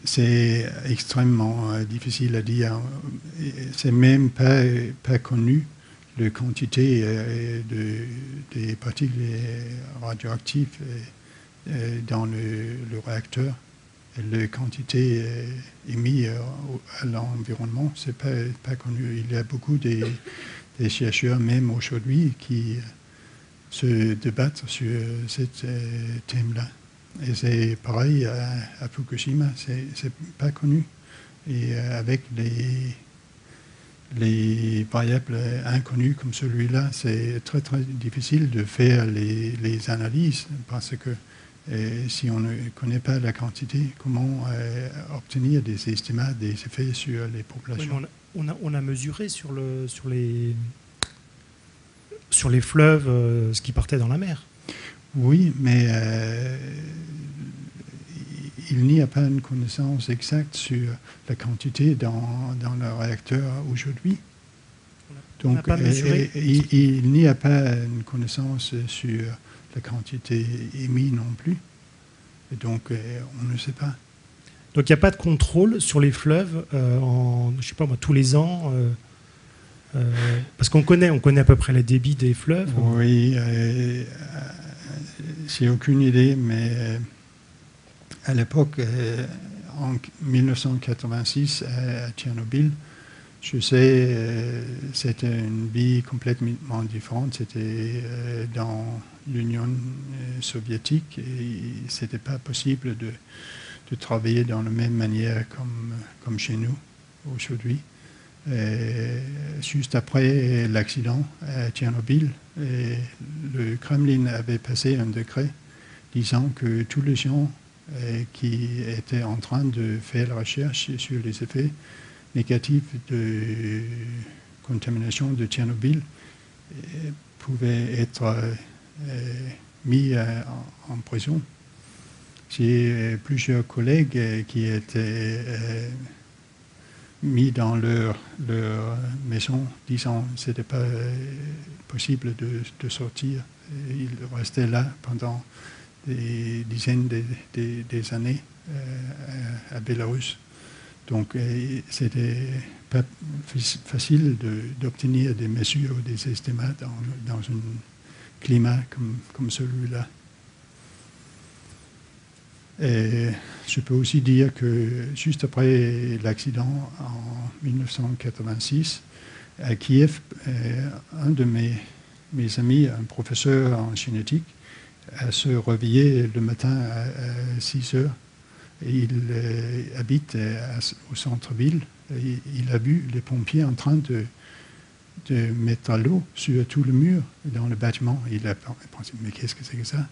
C'est extrêmement difficile à dire. C'est même pas connu la quantité des particules radioactives dans le réacteur. La quantité émise à l'environnement, c'est pas connu. Il y a beaucoup des chercheurs, même aujourd'hui, qui se débattent sur ce thème-là. Et c'est pareil à Fukushima, c'est pas connu. Et avec les variables inconnues comme celui-là, c'est très très difficile de faire les analyses parce que si on ne connaît pas la quantité, comment obtenir des estimats des effets sur les populations? Oui, on a mesuré sur les fleuves ce qui partait dans la mer. Oui, mais il n'y a pas une connaissance exacte sur la quantité dans le réacteur aujourd'hui. Donc, il n'y a pas une connaissance sur la quantité émise non plus. Et donc, on ne sait pas. Donc, il n'y a pas de contrôle sur les fleuves, je sais pas moi, tous les ans parce qu'on connaît à peu près les débits des fleuves. Oui, j'ai aucune idée, mais à l'époque, en 1986, à Tchernobyl, je sais, c'était une vie complètement différente. C'était dans l'Union soviétique et ce n'était pas possible de travailler dans la même manière comme chez nous aujourd'hui. Juste après l'accident à Tchernobyl, le Kremlin avait passé un décret disant que tous les gens qui étaient en train de faire la recherche sur les effets négatifs de contamination de Tchernobyl pouvaient être mis en prison. J'ai plusieurs collègues qui étaient mis dans leur maison, disant que ce n'était pas possible de sortir. Ils restaient là pendant des dizaines des années à Bélarus. Donc, c'était pas facile d'obtenir des mesures ou des estimats dans un climat comme celui-là. Et je peux aussi dire que juste après l'accident en 1986, à Kiev, un de mes amis, un professeur en génétique, se réveillait le matin à 6 heures. Et il habite au centre-ville. Il a vu les pompiers en train de mettre l'eau sur tout le mur dans le bâtiment. Il a pensé, mais qu'est-ce que c'est que ça?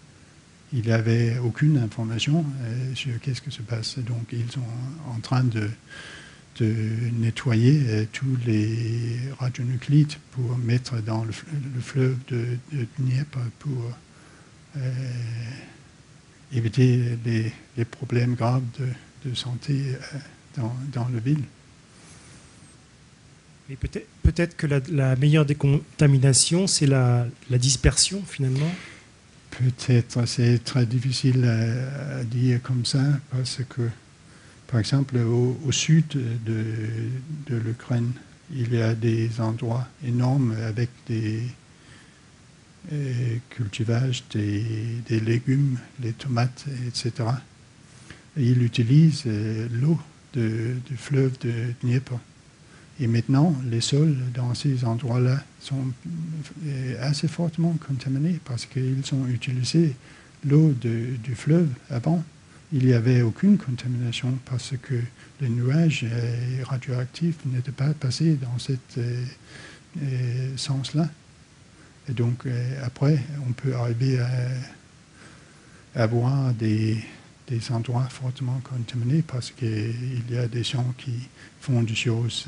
Il n'avait aucune information sur qu'est-ce que se passe. Donc, ils sont en train de nettoyer tous les radionuclides pour mettre dans le fleuve de Dniepr pour éviter les problèmes graves de santé dans la ville. Mais peut-être que la meilleure décontamination, c'est la dispersion, finalement. Peut-être, c'est très difficile à dire comme ça, parce que, par exemple, au sud de l'Ukraine, il y a des endroits énormes avec des cultivages, des légumes, les tomates, etc. Et ils utilisent l'eau du fleuve de Dniepr. Et maintenant, les sols dans ces endroits-là sont assez fortement contaminés parce qu'ils ont utilisé l'eau du fleuve avant. Il n'y avait aucune contamination parce que les nuages radioactifs n'étaient pas passés dans ce sens-là. Et donc, après, on peut arriver à avoir des endroits fortement contaminés parce qu'il y a des gens qui font des choses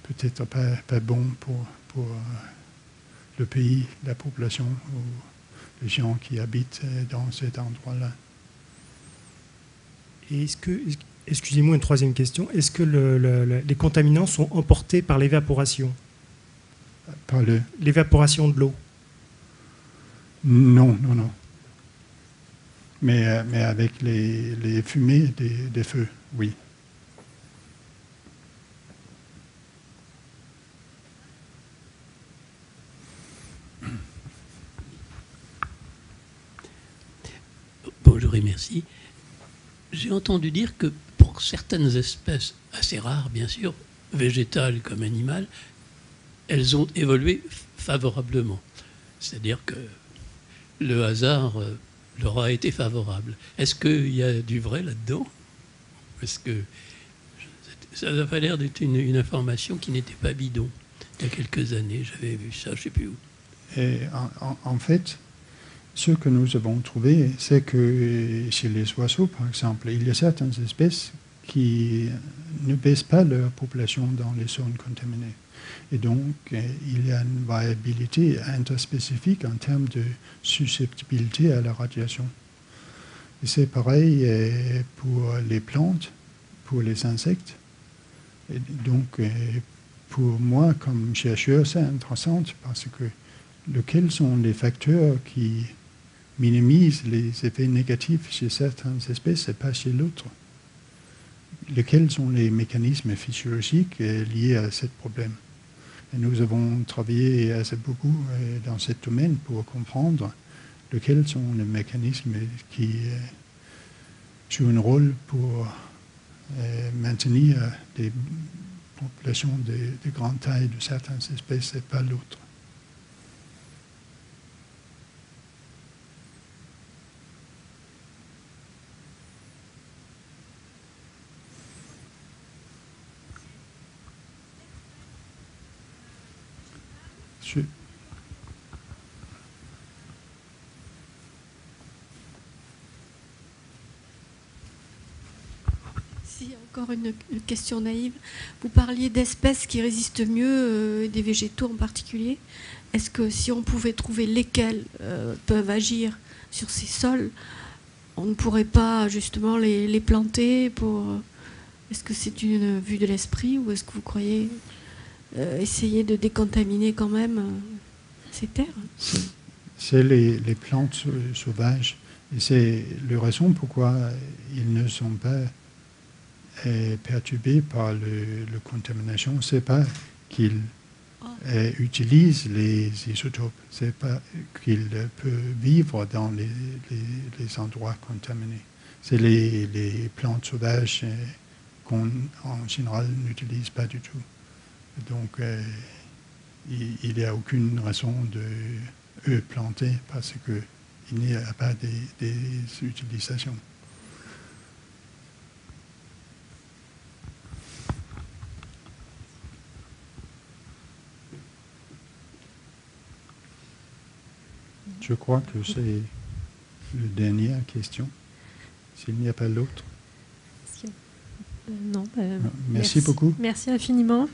peut-être pas bonnes pour le pays, la population ou les gens qui habitent dans cet endroit-là. Et excusez-moi, une troisième question, est-ce que les contaminants sont emportés par l'évaporation? Par l'évaporation de l'eau? Non. Mais avec les fumées des feux, oui. Bonjour et merci. J'ai entendu dire que pour certaines espèces, assez rares bien sûr, végétales comme animales, elles ont évolué favorablement. C'est-à-dire que le hasard leur a été favorable. Est-ce qu'il y a du vrai là-dedans? Parce que ça n'a pas l'air d'être une information qui n'était pas bidon. Il y a quelques années, j'avais vu ça, je ne sais plus où. Et en fait, ce que nous avons trouvé, c'est que chez les oiseaux, par exemple, il y a certaines espèces qui ne baissent pas leur population dans les zones contaminées. Et donc, il y a une variabilité interspécifique en termes de susceptibilité à la radiation. Et c'est pareil pour les plantes, pour les insectes. Et donc, pour moi, comme chercheur, c'est intéressant parce que lesquels sont les facteurs qui minimisent les effets négatifs chez certaines espèces et pas chez l'autre? Lesquels sont les mécanismes physiologiques liés à ce problème? Et nous avons travaillé assez beaucoup dans ce domaine pour comprendre lesquels sont les mécanismes qui jouent un rôle pour maintenir des populations de grande taille de certaines espèces et pas l'autre. Si, encore une question naïve. Vous parliez d'espèces qui résistent mieux, des végétaux en particulier. Est-ce que si on pouvait trouver lesquels peuvent agir sur ces sols, on ne pourrait pas justement les planter pour... Est-ce que c'est une vue de l'esprit ou est-ce que vous croyez essayer de décontaminer quand même ces terres? C'est les plantes sauvages. Et c'est la raison pourquoi ils ne sont pas perturbés par la contamination. Ce n'est pas qu'ils utilisent les isotopes, ce n'est pas qu'ils peuvent vivre dans les endroits contaminés. C'est les plantes sauvages qu'on, en général, n'utilise pas du tout. Donc, il n'y a aucune raison de eux planter parce qu'il n'y a pas des utilisations. Je crois que c'est la dernière question. S'il n'y a pas l'autre. Non, Merci beaucoup. Merci infiniment.